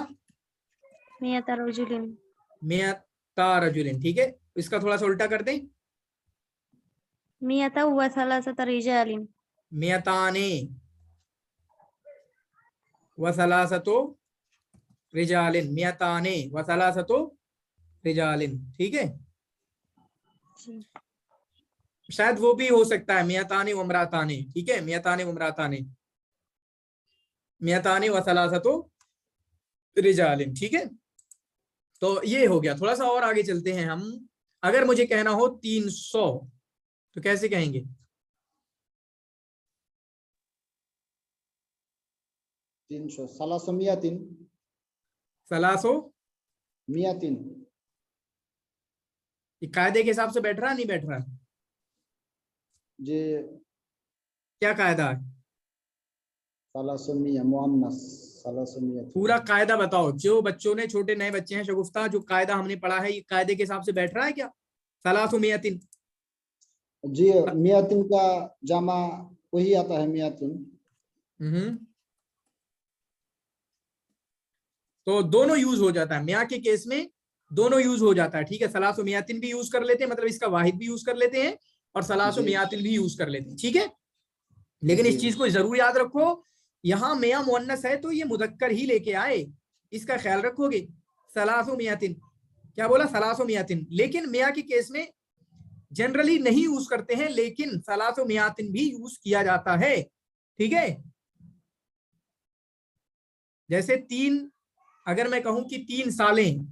मियता रजुलिन। मियता रजुलिन, ठीक है। इसका थोड़ा सा उल्टा कर दें, मियता व सलासत रिजालिन। मियताने व सलासतो रिजालिन, मियताने व सलासतो रिजालिन, ठीक है। शायद वो भी हो सकता है मियताने व इमराताने, ठीक है, मियताने व इमराताने, मियताने व सलासतो रिजालिन, ठीक है। तो ये हो गया, थोड़ा सा और आगे चलते हैं हम। अगर मुझे कहना हो 300 तो कैसे कहेंगे? 300 salaso miatin सलासो, miatin ये कायदे के हिसाब से बैठ रहा है नहीं बैठ रहा है? जे क्या कायदा है? salaso mia muannas salaso miatin पूरा कायदा बताओ, जो बच्चों ने, छोटे नए बच्चे हैं शगुफ्ता, जो कायदा हमने पढ़ा है ये कायदे के हिसाब से बैठ रहा है क्या? सलासो मियातिन, जी मियातिन का जामा वही आता है मियातिन। तो दोनों यूज हो जाता है, मियाँ के केस में दोनों यूज हो जाता है, ठीक है। सलासो मियातिन भी यूज कर लेते हैं, मतलब इसका वाहिद भी यूज कर लेते हैं और सलासो जी। मियातिन भी यूज कर लेते हैं, ठीक है। लेकिन इस जी। चीज को जरूर याद रखो, यहाँ मियाँ मुअन्नस है तो ये मुदक्कर ही लेके आए, इसका ख्याल रखोगे। सलासो मियातिन, क्या बोला? सलासो मियातिन, लेकिन मियाँ के केस में जनरली नहीं यूज करते हैं, लेकिन सलासो मियातिन भी यूज किया जाता है, ठीक है। जैसे 3, अगर मैं कहूं कि 3 सालें,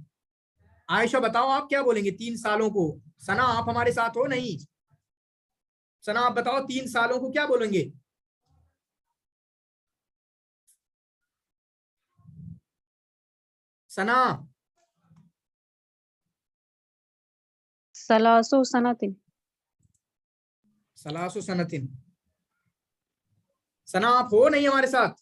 आयशा बताओ आप क्या बोलेंगे 3 सालों को? सना आप हमारे साथ हो नहीं? सना आप बताओ 3 सालों को क्या बोलेंगे? सना, सलासो सनातिन। सलासो सनतिन। सना आप हो नहीं हमारे साथ?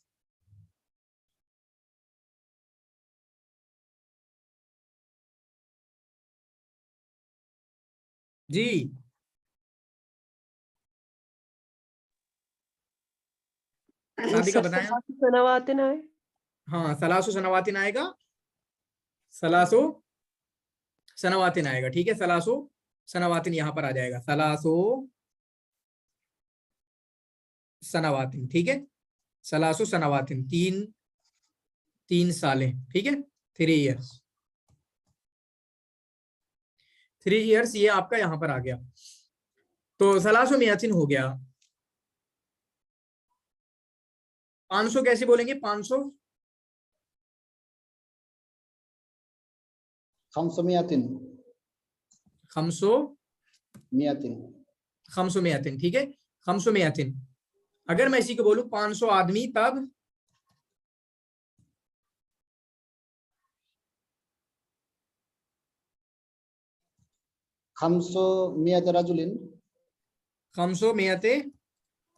जी सादिका बताएं। सनावातिन आए। हाँ सलासो सनवातिन आएगा, सलासो सनवातिन आएगा, ठीक है। सलासो सनवातिन यहां पर आ जाएगा, सलासो सनवातिन, ठीक है। सलासो सनवातिन, 3 सालें, ठीक है, 3 इयर्स, 3 इयर्स ये आपका यहां पर आ गया। तो सलासो मियातिन हो गया। 500 कैसे बोलेंगे? 500 khamsa miatin खमसो miatin खमसो मियातिन, ठीक है, खमसो मियातिन। अगर मैं इसी को बोलूं 500 आदमी, तब khamso miat rajulin खमसो मियाते,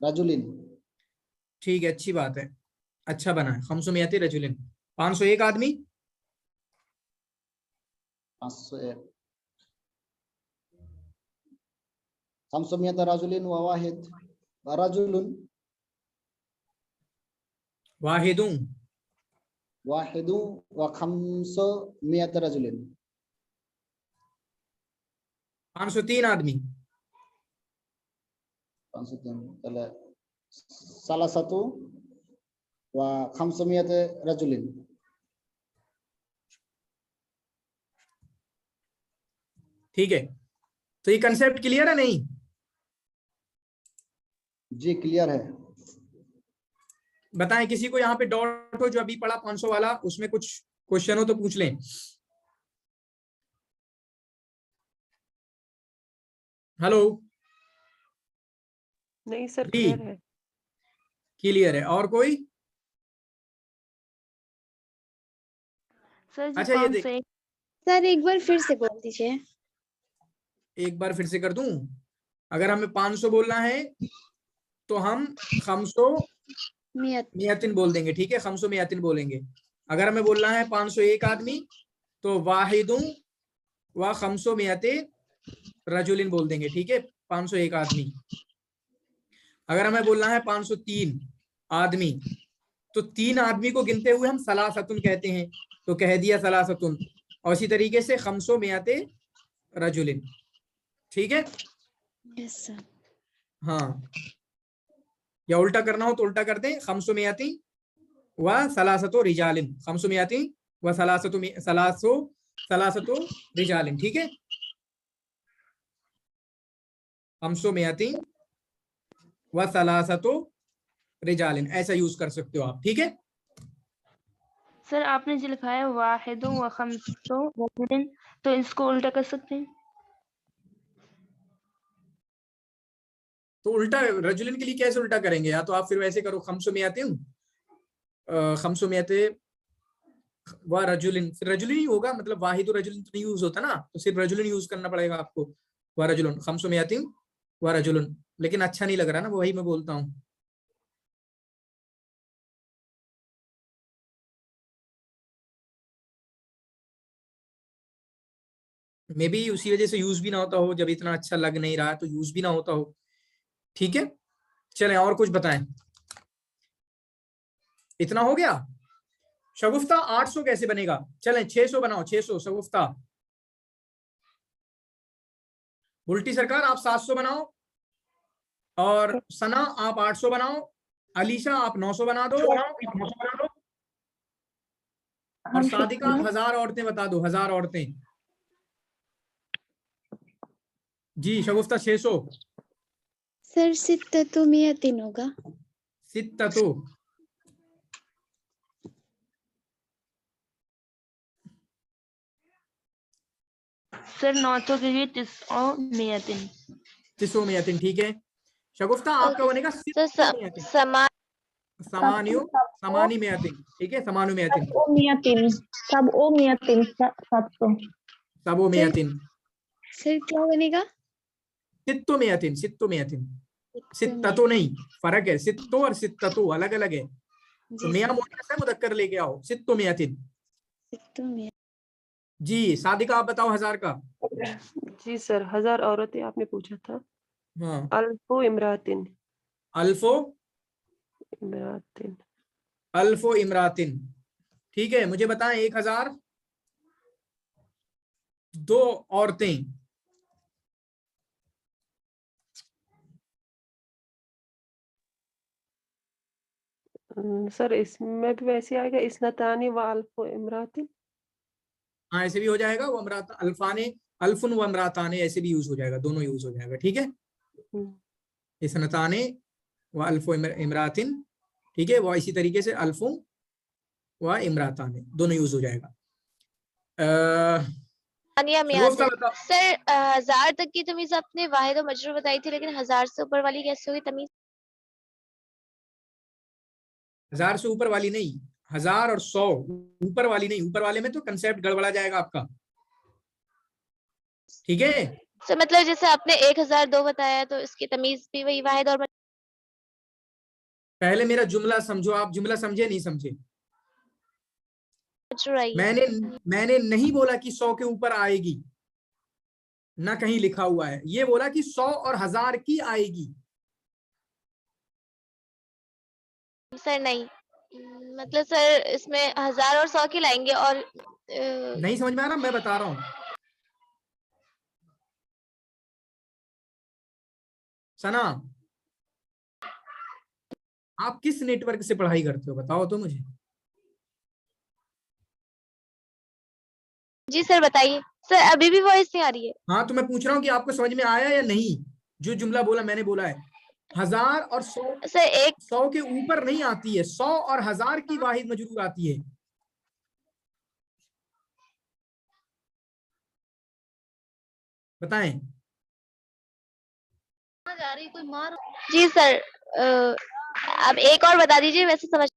rajulin ठीक है, अच्छी बात है, अच्छा बना है, खमसो मियाते रजुलिन। 501 आदमी, 501 khamsa miat rajulin wa wahid rajulun वाहिदुं, wahidu wa khamsa miat rajulin 503 आदमी। 503 তাহলে সালাসাতু ওয়া খামসুমিয়াতে রাজুলিন। ठीक है, तो ये कंसेप्ट क्लियर है नहीं? जी क्लियर है। बताएं किसी को यहाँ पे डॉट हो जो अभी पढ़ा 500 वाला, उसमें कुछ क्वेश्चन हो तो पूछ लें। हेलो नहीं सर, जी क्लियर है। क्लियर है। और कोई? सर जी अच्छा ये देख, 501 सर एक बार फिर से बोल दीजिए। एक बार फिर से कर दूं। अगर हमें 500 बोलना है तो हम खमसो मियातिन बोल देंगे, ठीक है, खमसो मियातिन बोलेंगे। अगर हमें बोलना है 501 आदमी तो वाहिदुं व खमसो मियाते रजुलिन बोल देंगे, ठीक है, 501 आदमी। अगर हमें बोलना है 503 आदमी तो 3 आदमी को गिनते हुए हम सलासतुन कहते हैं, तो कह दिया सलासतुन। और इसी तरीके से खमसो मियाते रजुलिन, ठीक है। Yes sir. हाँ, या उल्टा करना हो तो उल्टा कर दें, खमसो मियाती व सलासतो रिजालिन, खमसो मियाती व सलासतो रिजालिन, ठीक है। खमसो मियाती व सलासतो रिजालिन, ऐसा यूज कर सकते हो आप, ठीक है। सर आपने जो लिखा है वाहिदुन व खमसो रजुलिन, तो इसको उल्टा कर सकते हैं? तो उल्टा रजुलिन के लिए कैसे उल्टा करेंगे? या तो आप फिर वैसे करो, खमसो मियाती खमसो मियाते व रजुलिन, फिर रजुलिन ही होगा, मतलब वाहिद रजुलिन तो नहीं यूज होता ना, तो सिर्फ रजुलिन यूज करना पड़ेगा आपको। व रजुलन, खमसो मियाती व रजुलन, लेकिन अच्छा नहीं लग रहा ना, वही मैं बोलता हूँ। मे बी उसी वजह से यूज भी ना होता हो, जब इतना अच्छा लग नहीं रहा तो यूज भी ना होता हो, ठीक है। चलें और कुछ बताएं। इतना हो गया। शगुफ्ता 800 कैसे बनेगा? चलें 600 बनाओ, 600 शगुफ्ता। उल्टी सरकार आप 700 बनाओ, और सना आप 800 बनाओ, अलीशा आप 900 बना दो, और सादिका 1000 औरतें बता दो, 1000 औरतें। जी शगुफ्ता 600। सर सित्ततु मियातिन होगा। सित्ततु, सर 900 के लिए 900 तिसो मियातिन, ठीक है। शगुफ्ता आपका बनेगा सर सित्तो मियातिन, समान्यु समानी मियातिन, ठीक है, समानु मियातिन, सबो मियातिन, सर क्या बनेगा? सित्तो मियातिन, सित्तो मियातिन, सित्ततो नहीं, फर्क है, सित्तो और सित्ततो अलग अलग है। तो मिया मुअन्नस है, मुदक्कर लेके आओ, सित्तो मियातिन। जी सादिका आप बताओ 1000 का। जी सर, 1000 औरतें आपने पूछा था। हाँ, अल्फो इमरातिन। अल्फो इमरातिन। अल्फो इमरातिन, ठीक है। मुझे बताएं 1000 2 औरतें। सर इसमें भी वैसे आएगा, इस्नतानी व अल्फो इमरातिन। हाँ ऐसे भी हो जाएगा, वो अमरात अल्फाने अल्फुन व अमराताने ऐसे भी यूज हो जाएगा, दोनों यूज हो जाएगा, ठीक है। इसनताने व अल्फो इमरातिन, ठीक है, वो इसी तरीके से अल्फो व इमराताने दोनों यूज हो जाएगा। सर 1000 तक की तमीज आपने वाहिद और मजरूर बताई थी, लेकिन 1000 से ऊपर वाली कैसे होगी तमीज? 1000 से ऊपर वाली नहीं, 1000 और 100 ऊपर वाली नहीं, ऊपर वाले में तो कंसेप्ट गड़बड़ा जाएगा आपका, ठीक है। सर मतलब जैसे आपने 1002 बताया, तो इसकी तमीज भी वही वाहिद और पहले मेरा जुमला समझो, आप जुमला समझे नहीं समझे? मजरूर आई है। मैंने नहीं बोला कि 100 के ऊपर आएगी, ना कहीं लिखा हुआ है, ये बोला कि 100 और 1000 की आएगी। सर नहीं, मतलब सर इसमें 1000 और 100 की लाएंगे, और नहीं समझ में आ रहा? मैं बता रहा हूँ, सना, आप किस नेटवर्क से पढ़ाई करते हो बताओ तो मुझे। जी सर बताइए। सर अभी भी वॉइस नहीं आ रही है। हाँ तो मैं पूछ रहा हूँ कि आपको समझ में आया या नहीं। जो जुमला बोला मैंने बोला है 1000 और 100 सर 100 के ऊपर नहीं आती है, 100 और 1000 की वाहिद मजरूर आती है। बताएं। जी सर अब एक और बता दीजिए, वैसे समझ।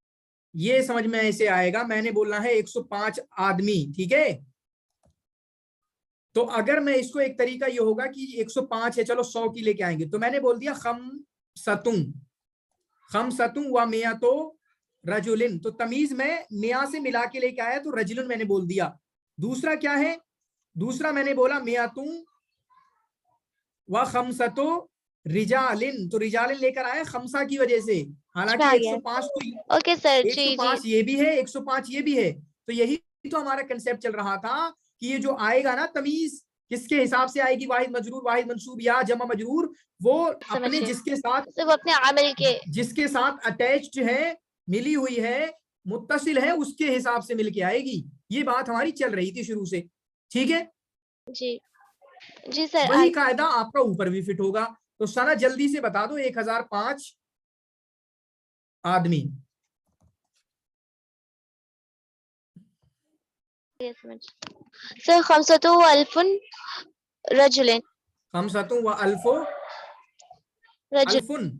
ये समझ में ऐसे आएगा, मैंने बोलना है 105 आदमी, ठीक है। तो अगर मैं इसको, एक तरीका ये होगा कि 105 है, चलो 100 की लेके आएंगे, तो मैंने बोल दिया खम सतुं व मिया तो रजुलिन, तो तमीज में मिया से मिला के लेके आया तो रजुलिन मैंने बोल दिया। दूसरा क्या है, दूसरा मैंने बोला मियातुं व खमसतो रिजालिन, तो रिजालिन लेकर आया खमसा की वजह से, हालांकि 105 तो ओके सर। जी 105 ये भी है, 105 ये भी है। तो यही तो हमारा कंसेप्ट चल रहा था कि ये जो आएगा ना तमीज, किसके हिसाब से आएगी, वाहिद मजरूर, वाहिद मंसूब या जमा मजरूर, वो अपने जिसके साथ अटैच्ड है, मिली हुई है, मुत्तसिल है, उसके हिसाब से मिलके आएगी। ये बात हमारी चल रही थी शुरू से, ठीक है। जी जी सर। वही कायदा आपका ऊपर भी फिट होगा। तो सना जल्दी से बता दो 1005 आदमी। सर खमसतु व अल्फुन रजुलिन। खमसतु व अल्फो अल्फुन।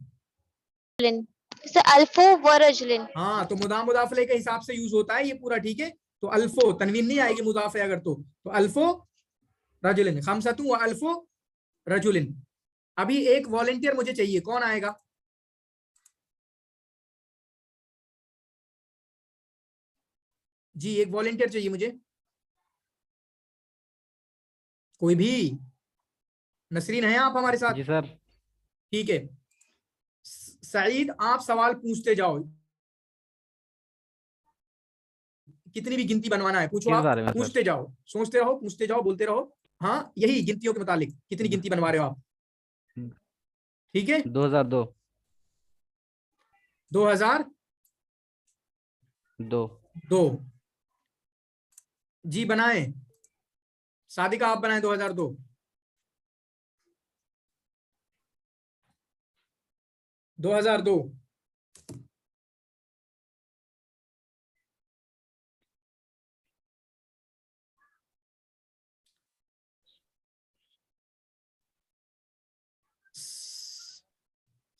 सर अल्फो व रजुलिन। हाँ तो मुदाफ मुदाफले के हिसाब से यूज होता है ये पूरा, ठीक है। तो अल्फो तनवीन नहीं आएगी मुदाफ है अगर, तो अल्फो रजुलिन, खमसतु व अल्फो रजुलिन। अभी एक वॉलंटियर मुझे चाहिए, कौन आएगा। जी एक वॉलंटियर चाहिए मुझे, कोई भी। नसरीन है आप हमारे साथ। जी सर। ठीक है सईद, आप सवाल पूछते जाओ, कितनी भी गिनती बनवाना है पूछो, किस आप बारे में सर? पूछते जाओ, सोचते रहो, पूछते जाओ, बोलते रहो। हाँ यही गिनतियों के मुतालिक कितनी गिनती बनवा रहे हो आप, ठीक है। 2002 2002 जी बनाए। सादिका आप बनाए 2002।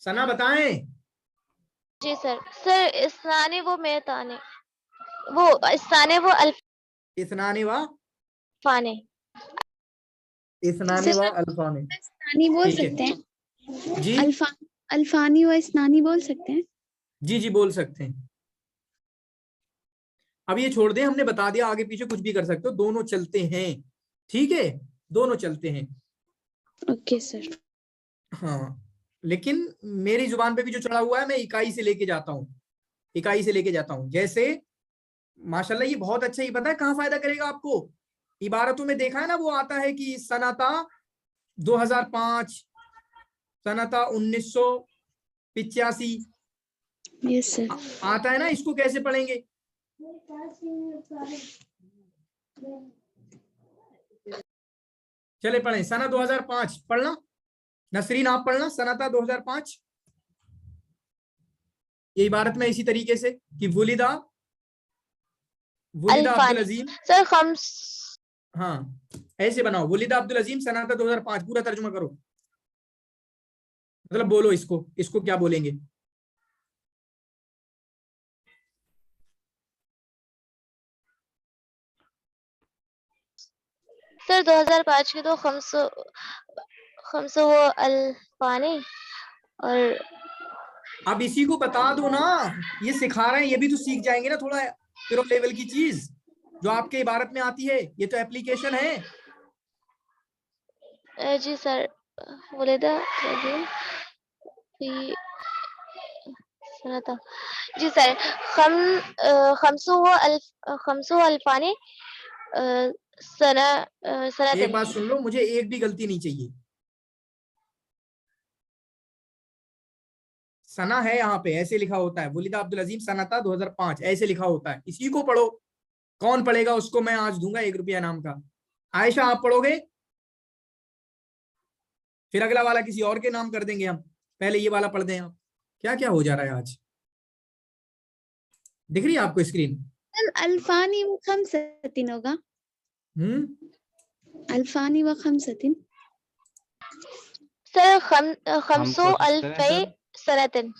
सना बताएं। जी सर। सर इस्नाने वो मेहताने, वो इस्नाने वो इस्नाने व अल्फाने। इस्नाने व अल्फाने, इस्नानी बोल ठीक है। सकते हैं। जी अल्फानी व इस्नानी बोल सकते हैं। जी जी बोल सकते हैं। अब ये छोड़ दें, हमने बता दिया, आगे पीछे कुछ भी कर सकते हो, दोनों चलते हैं, ठीक है, दोनों चलते हैं। Okay sir. हाँ लेकिन मेरी जुबान पे भी जो चढ़ा हुआ है, मैं इकाई से लेके जाता हूँ, इकाई से लेके जाता हूँ। जैसे माशाल्लाह ये बहुत अच्छा, ही पता है कहाँ फायदा करेगा आपको, इबारतों में देखा है ना, वो आता है कि सनाता 2005, सनाता 1985, यस सर। आता है ना, इसको कैसे पढ़ेंगे। चले पढ़ें, सना 2005 पढ़ना, नसरीन आप पढ़ना, सनाता 2005। ये इबारत में इसी तरीके से कि वुलिदा अब्दुल अजीम। सर खम्स। हाँ ऐसे बनाओ, वुलिदा अब्दुल अजीम सनाता 2005, पूरा तर्जुमा करो, मतलब बोलो इसको, इसको क्या बोलेंगे। सर 2005 की तो खम्सो वो अल्फाने, और अब इसी को बता दो ना, ये सिखा रहे हैं, ये भी तो सीख जाएंगे ना थोड़ा प्रो लेवल की चीज जो आपके इबारत में आती है, ये तो एप्लीकेशन है। जी सर। वुलिदा सनाता। जी सर। खम्सो अल्फाने सना एक बात सुन लो, मुझे एक भी गलती नहीं चाहिए, सना है यहाँ पे, ऐसे लिखा होता है, वलीदा अब्दुल अजीम सनता 2005 ऐसे लिखा होता है, इसी को पढ़ो। कौन पढ़ेगा उसको मैं आज दूंगा 1 रुपया नाम का। आयशा आप पढ़ोगे, फिर अगला वाला किसी और के नाम कर देंगे हम, पहले ये वाला पढ़ दें आप। क्या क्या हो जा रहा है आज, दिख रही है आपको स्क्रीन? अल्फानी व खमसतिन होगा। अल्फानी व खमसतिन। सर हम खमसो कोशिश करें अल्फै सर। सनतन।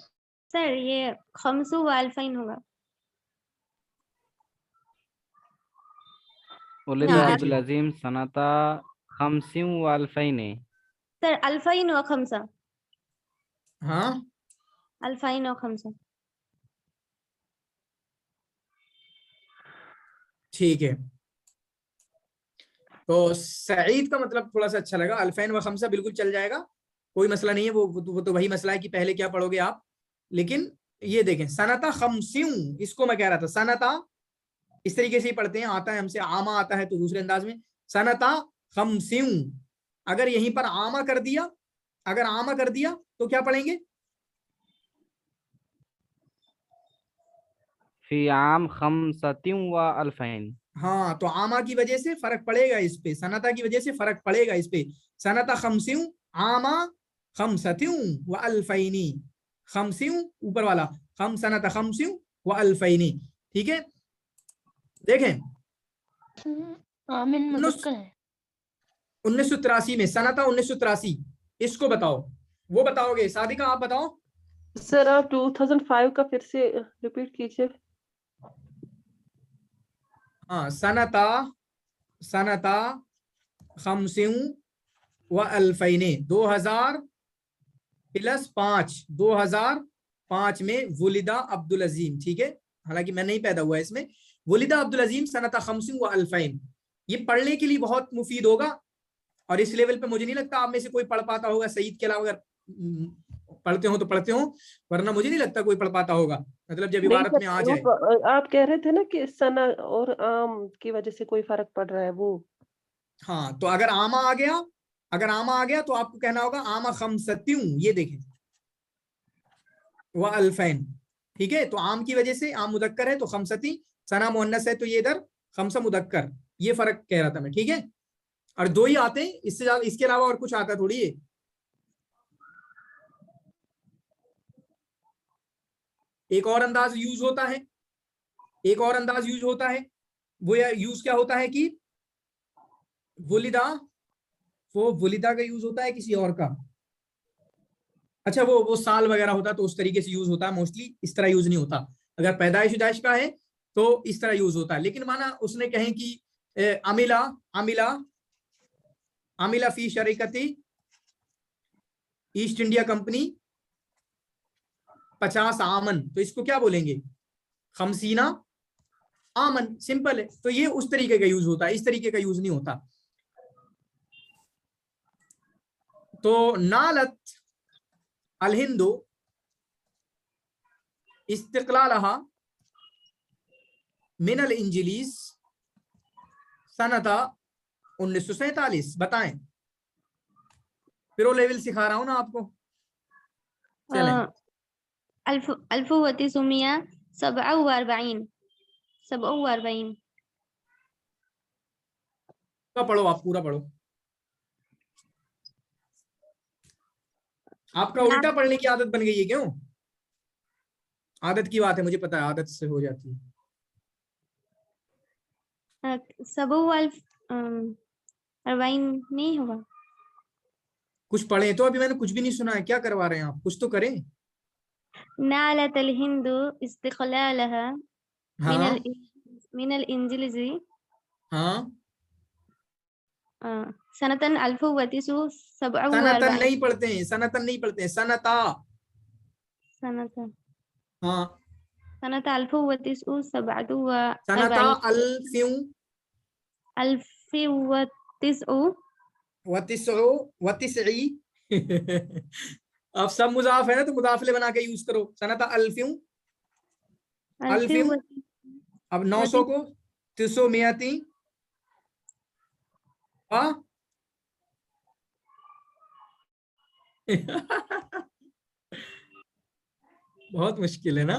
सर ये खमसु व अल्फैन होगा। वलिदा ठीक है अब्दुल अजीम सनता खमसिन व अल्फैन। सर अल्फैन व खमसा। हाँ अल्फैन व खमसा। ठीक है। तो सईद का मतलब थोड़ा सा अच्छा लगा, अल्फैन व खमसा बिल्कुल चल जाएगा, कोई मसला नहीं है। वो तो वही मसला है कि पहले क्या पढ़ोगे आप। लेकिन ये देखें सनता खमसियों, इसको मैं कह रहा था सनता इस तरीके से ही पढ़ते हैं, आता है हमसे, आमा आता है तो दूसरे अंदाज में सनता खमसियों। अगर यहीं पर आमा कर दिया, अगर आमा कर दिया तो क्या पढ़ेंगे? फी आम खमसतिन व अल्फैन। हाँ, तो आमा की वजह से फर्क पड़ेगा इस पे, सनता की वजह से फर्क पड़ेगा इस पे। सनता खमसियों आमा खमसतियों व अल्फैनी। खमसियों ऊपर वाला, खम सनता खमसियों व अल्फैनी। ठीक है, देखें आमिन मुदक्कर है। 1983 में, सनता 1983, इसको बताओ, वो बताओगे? सादिका आप बताओ। सर आप 2005 का फिर से रिपीट कीजिए। हाँ, सनता सनता खमसियों व अल्फैने 2000 प्लस 5, 2005 में वलिदा अब्दुल अजीम। ठीक है, हालांकि मैं नहीं पैदा हुआ इसमें। वलिदा अब्दुल अजीम सनता खमसिन व अल्फैन, ये पढ़ने के लिए बहुत मुफीद होगा। और इस लेवल पे मुझे नहीं लगता आप में से कोई पढ़ पाता होगा, सईद के अलावा। अगर पढ़ते हो तो पढ़ते हो, वरना मुझे नहीं लगता कोई पढ़ पाता होगा, मतलब जब नहीं इबारत में आ सर, जाए। आप कह रहे थे ना कि सना और आम की वजह से कोई फर्क पड़ रहा है वो। हाँ, तो अगर आमा आ गया, अगर आमा आ गया तो आपको कहना होगा आमा खमसत्यूं, ये देखें, व अल्फैन। ठीक है, तो आम की वजह से, आम मुदक्कर है तो खमसती, सना मुअन्नस है तो ये इधर खमसा मुदक्कर, ये फर्क कह रहा था मैं। ठीक है, और 2 ही आते हैं, इससे ज्यादा इसके अलावा और कुछ आता थोड़ी है। एक और अंदाज यूज होता है, एक और अंदाज यूज होता है। वो यूज क्या होता है कि वलिदा, वो वलिदा का यूज होता है किसी और का। अच्छा, वो साल वगैरह होता है तो उस तरीके से यूज होता है, मोस्टली इस तरह यूज नहीं होता। अगर पैदाइश उदाइश का है तो इस तरह यूज होता है। लेकिन माना उसने कहें कि अमिला अमिला अमिला फी शरीकती ईस्ट इंडिया कंपनी 50 आमन, तो इसको क्या बोलेंगे? खमसीना आमन, सिंपल है। तो ये उस तरीके का यूज होता है, इस तरीके का यूज नहीं होता। तो नालत अल हिंदू इस्तिक़लालहा मिनल इंजिलीस सनता 1947, बताएं। प्रो लेवल सिखा रहा हूं ना आपको, चलें। अल्फ व तिसुमिया सबअ व अरबईन। सबअ व अरबईन। तो पढ़ो, आप पूरा पढ़ो। आपका उल्टा पढ़ने की आदत बन गई है क्यों? आदत की बात है, मुझे पता है, आदत से हो जाती है। सबअ व अल्फ अरबईन नहीं होगा। कुछ पढ़े तो, अभी मैंने कुछ भी नहीं सुना है, क्या करवा रहे हैं आप, कुछ तो करें। नालत अल हिंदू इस्तिक़लालहा हाँ मिनल इंजिलिज़ी हाँ, सनतन अल्फ व तिसु सबअ व सनतन अरबईन। नहीं पढ़ते हैं, सनतन नहीं पढ़ते हैं, सनता। सनतन हाँ, सनत अल्फ व तिसु सबअ व सनता अरबईन। अल्फ्यू अल्फ व तिसउ वतिसउ वतिसई। अब सब मुजाफ है ना, तो मुदाफले बना के यूज करो। सनता अल्फ्यू, अल्फ अल्फ्यू, व अब 900 को तिसो मियाती बहुत मुश्किल है ना,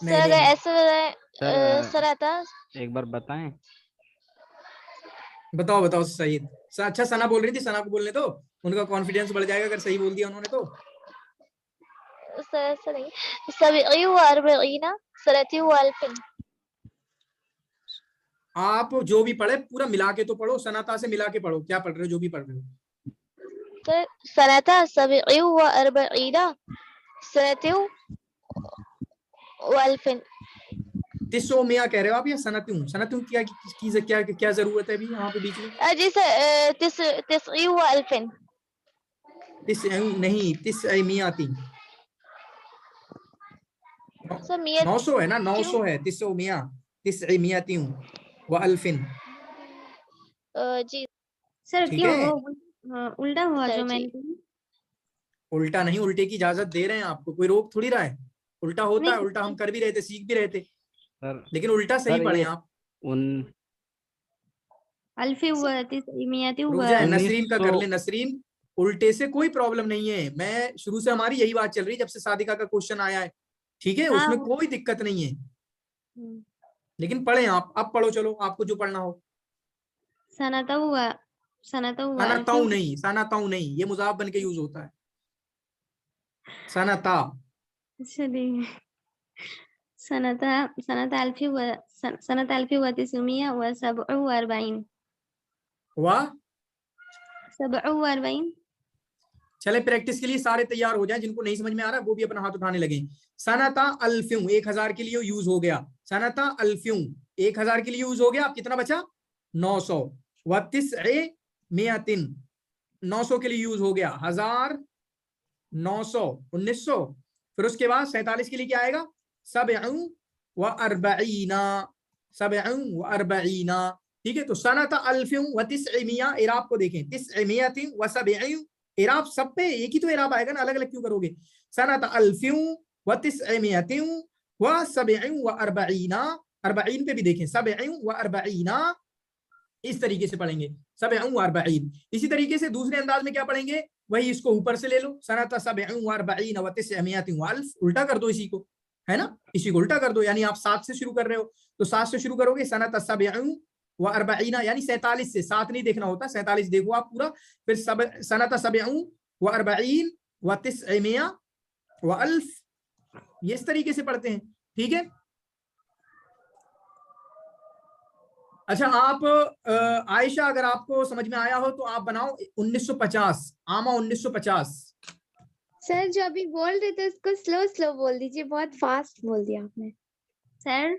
सर नहीं ऐसा सर सर आता एक बार बताएं। बताओ बताओ सईद। अच्छा सना बोल रही थी, सना को बोलने दो, उनका कॉन्फिडेंस बढ़ जाएगा अगर सही बोल दिया उन्होंने तो। सर ऐसा नहीं, सबई व अर्बईना सनती व अल्फिन। आप जो भी पढ़े पूरा मिला के तो पढ़ो, सनाता से मिला के पढ़ो, क्या पढ़ रहे हो जो भी पढ़ रहे हो। सर सनता सबई व अर्बईना सनती व अल्फिन। तिस्सो मिया कह रहे हो आप या सनतूं? सनतूं क्या क्या क्या जरूरत है अभी यहाँ पे बीच में? जी सर तिस्ई व अल्फिन। तिस नहीं, तिस मिया तीन, सर मिया 900 है ना, 900 है। तिस्सो मिया, तिस मिया तीन व अल्फिन। जी सर ठीक क्यों है, वो उल्टा हुआ सर जो जी। मैंने कहा? उल्टा नहीं, उल्टे की इजाजत दे रहे हैं आपको, कोई रोक थोड़ी रहा है। उल्टा होता है, नहीं उल्टा हम कर भी रहे थे, सीख भी रहे थे, सर लेकिन उल्टा सही सर पढ़े ये आप। उन अल्फी हुआ तिस्ईमियाती रुक हुआ। जाए, नसरीन का 1900 कर ले। नसरीन, उल्टे से कोई प्रॉब्लम नहीं है, मैं शुरू से हमारी यही बात चल रही है जब से सादिका का क्वेश्चन आया है, ठीक है, हाँ उसमें कोई दिक्कत नहीं है, लेकिन पढ़े आप। अब पढ़ो चलो, आपको जो पढ़ना हो। सनता हुआ अल्फी सनाताऊ नहीं, सनाताऊ नहीं, ये मुजाफ बन के यूज होता है। सनाता, चलिए सनता सनता अल्फी हुआ तिस्ईमिया व सबअ व अर्बाइन। वाह। सबअ व अर्बाइन। चले प्रैक्टिस के लिए सारे तैयार हो जाएं, जिनको नहीं समझ में आ रहा वो भी अपना हाथ उठाने लगे। सनाता अल्फ्यूं 1000 के लिए यूज हो गया। सनाता अल्फ्यूं 1000 के लिए यूज हो गया। अब कितना बचा? 900। व तिस्ए मियातिन 900 के लिए यूज हो गया। 1000, 900, 1900। फिर उसके बाद 47 के लिए क्या आएगा? सबअ व अर्बईना, सबअ व अर्बईना। ठीक है, तो सनाता अल्फ्यूं व तिस्ए मिया, इराब को देखें, तिस्ए मियातिन व सबअ, इराब सब पे एक ही तो इराब आएगा ना, अलग अलग क्यों करोगे? सनत अल्फ्यूं व तिस्ईमियतिन व सबईन व अर्बईना, अर्बईन पे भी देखें, सबईन व अर्बईना, इस तरीके से पढ़ेंगे, सबईन व अर्बईन। इसी तरीके से दूसरे अंदाज में क्या पढ़ेंगे, वही इसको ऊपर से ले लो, सनत सबईन व अर्बईन व तिस्ईमियतिन व अल्फ, उल्टा कर दो इसी को, है ना, इसी को उल्टा कर दो। यानी आप 7 से शुरू कर रहे हो तो 7 से शुरू करोगे, सनत सबईन व अर्बईना, यानी 47 से, 7 नहीं देखना होता, 47 देखो आप पूरा। फिर सब सनत सबईन व अर्बईन व तिस्ईमिया व अल्फ, ये इस तरीके से पढ़ते हैं, ठीक है। अच्छा, आप आयशा, अगर आपको समझ में आया हो तो आप बनाओ 1950, आमा 1950। सर जो अभी बोल रहे थे उसको स्लो स्लो बोल दीजिए, बहुत फास्ट बोल दिया आपने। सर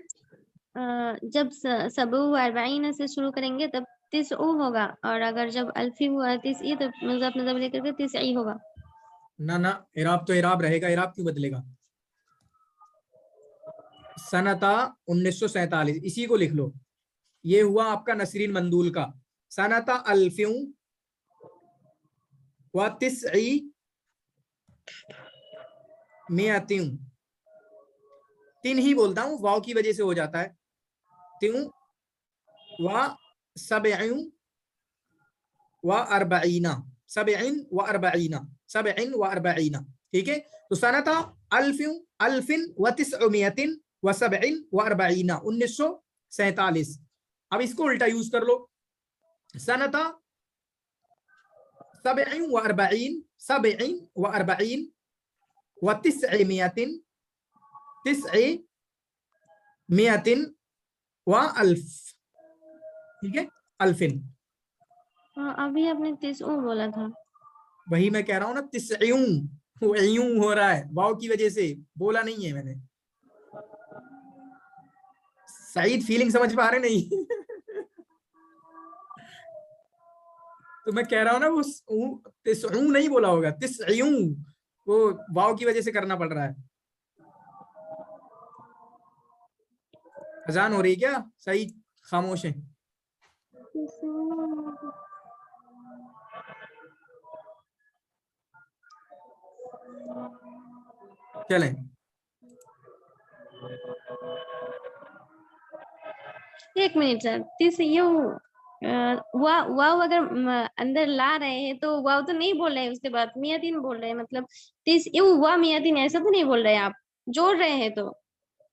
जब सबअ व अर्बाइन से शुरू करेंगे तब तिस्ऊ होगा, और अगर जब अल्फी हुआ तिस्ई तो मुज़ाफ नज़र लेकर के तिस्ई होगा। ना ना, इराब तो इराब रहेगा, इराब क्यों बदलेगा? सनता 1947, इसी को लिख लो, ये हुआ आपका नसरीन मंदूल का। सनता अल्फ्यूं व तिस्ई मियातिन, तीन ही बोलता हूं, वाव की वजह से हो जाता है, त्यूं व सबईन व अर्बईना, सबईन व अर्बईना, सबईन व अर्बईना, ठीक है। तो सनता अल्फ्यूं, अल्फिन व तिस्उमियतिन व सबईन व अर्बईना, 1947। अब इसको उल्टा यूज कर लो, सनता सबईन व अर्बईन, सबईन व अर्बईन व तिस्उमियतिन, तिस्उमियतिन व अल्फ, ठीक है, अल्फिन। हाँ अभी आपने तिस्ऊ बोला था। वही मैं कह रहा हूँ ना, तिस्यूं, वो यूं हो रहा है वाव की वजह से, बोला नहीं है मैंने। सईद फीलिंग समझ पा रहे नहीं? तो मैं कह रहा हूँ ना, वो तिस्ऊ नहीं बोला होगा, तिस्यूं, वो वाव की वजह से करना पड़ रहा है। अजान हो रही क्या? सही खामोश है। चलें, एक मिनट सर, तिस्यू वाव अगर अंदर ला रहे हैं तो वाव तो नहीं बोल रहे हैं, उसके बाद मियातिन बोल रहे हैं, मतलब वा मियातिन ऐसा तो नहीं बोल रहे हैं आप, जोड़ रहे हैं तो।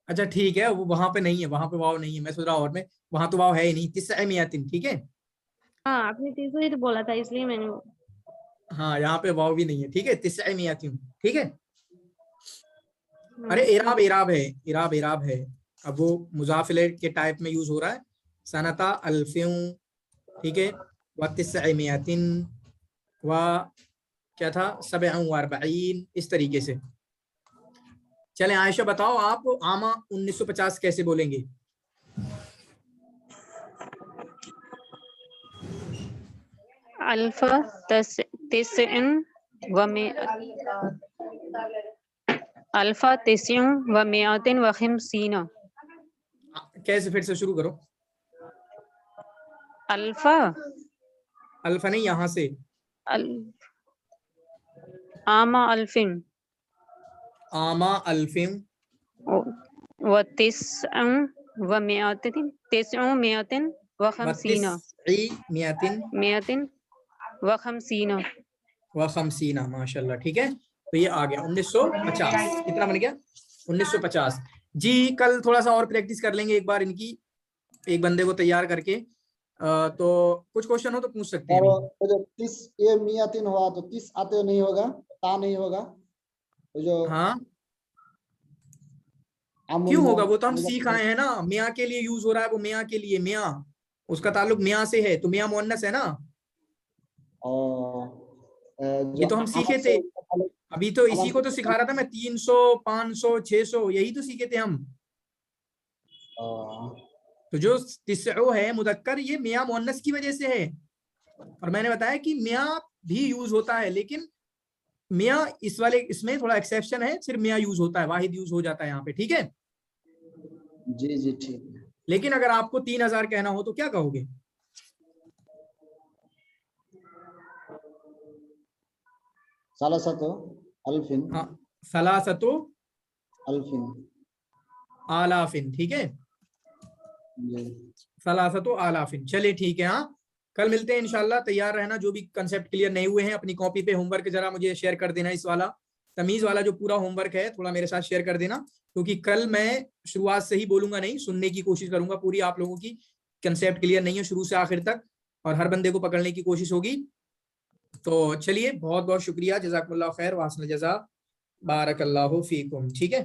अच्छा ठीक है, वो वहां पे नहीं है, वहां पे वाव नहीं है, मैं सोच रहा और में वहां तो वाव है ही नहीं, तिस्अ मियातिन, ठीक है। हाँ आपने 300 ही तो बोला था, इसलिए मैंने हाँ यहाँ पे वाव भी नहीं है, ठीक है, तिस्अ मियातिन, ठीक है। अरे इराब इराब है, इराब इराब है। अब वो मुजाफिले के टाइप में यूज हो रहा है, सनता अल्फिन, ठीक है, व तिस्अ मियातिन व क्या था सबअ व अर्बईन, इस तरीके से। चलें आयशा बताओ आप आमा 1950 कैसे बोलेंगे? अल्फा तिस्इन व अल्फा तिस्इन व मियातिन व खिमसीना। कैसे, फिर से शुरू करो। अल्फा अल्फा नहीं, यहाँ से आमा अल्फिन, आमा अल्फिन व तिस्इन व मियातिन, तिस्इन मियातिन व खमसीना, मियातिन व खमसीना, व खमसीना, माशाल्लाह, ठीक है। तो ये आ गया 1950, कितना बन गया 1950 जी। कल थोड़ा सा और प्रैक्टिस कर लेंगे एक बार इनकी, एक बंदे को तैयार करके। तो कुछ क्वेश्चन हो तो पूछ सकते हैं। और जो 30 ये मियातिन हुआ तो 30 आते नहीं होगा, ता नहीं होगा तो जो, हाँ क्यों होगा, वो तो हम सीख आए हैं ना, मियाँ के लिए यूज हो रहा है, वो मियाँ के लिए, मियाँ उसका ताल्लुक मियाँ से है, तो मियाँ मुअन्नस है ना। ये तो हम सीखे थे अभी, तो इसी को तो सिखा रहा था मैं, 300 500 600 यही तो सीखे थे हम। तो जो तिस्अ है मुदक्कर, ये मियाँ मुअन्नस की वजह से है। और मैंने बताया कि मियाँ भी यूज होता है, लेकिन मियाँ इस वाले इसमें थोड़ा एक्सेप्शन है, सिर्फ मियाँ यूज होता है, वाहिद यूज हो जाता है यहाँ पे, ठीक है जी जी ठीक है। लेकिन अगर आपको 3000 कहना हो तो क्या कहोगे? सलासतो अल्फिन, हाँ सलासतो अल्फिन, आलाफिन, ठीक है, सलासतो आलाफिन। चलिए ठीक है, हाँ कल मिलते हैं इंशाल्लाह। तैयार रहना, जो भी कंसेप्ट क्लियर नहीं हुए हैं अपनी कॉपी पे होमवर्क जरा मुझे शेयर कर देना, इस वाला तमीज वाला जो पूरा होमवर्क है थोड़ा मेरे साथ शेयर कर देना, क्योंकि कल मैं शुरुआत से ही बोलूंगा नहीं, सुनने की कोशिश करूंगा पूरी, आप लोगों की कंसेप्ट क्लियर नहीं है शुरू से आखिर तक, और हर बंदे को पकड़ने की कोशिश होगी। तो चलिए बहुत बहुत शुक्रिया, जज़ाकुमुल्लाह खैर, वासना जज़ा, बारकल्लाहु फीकुम, ठीक है।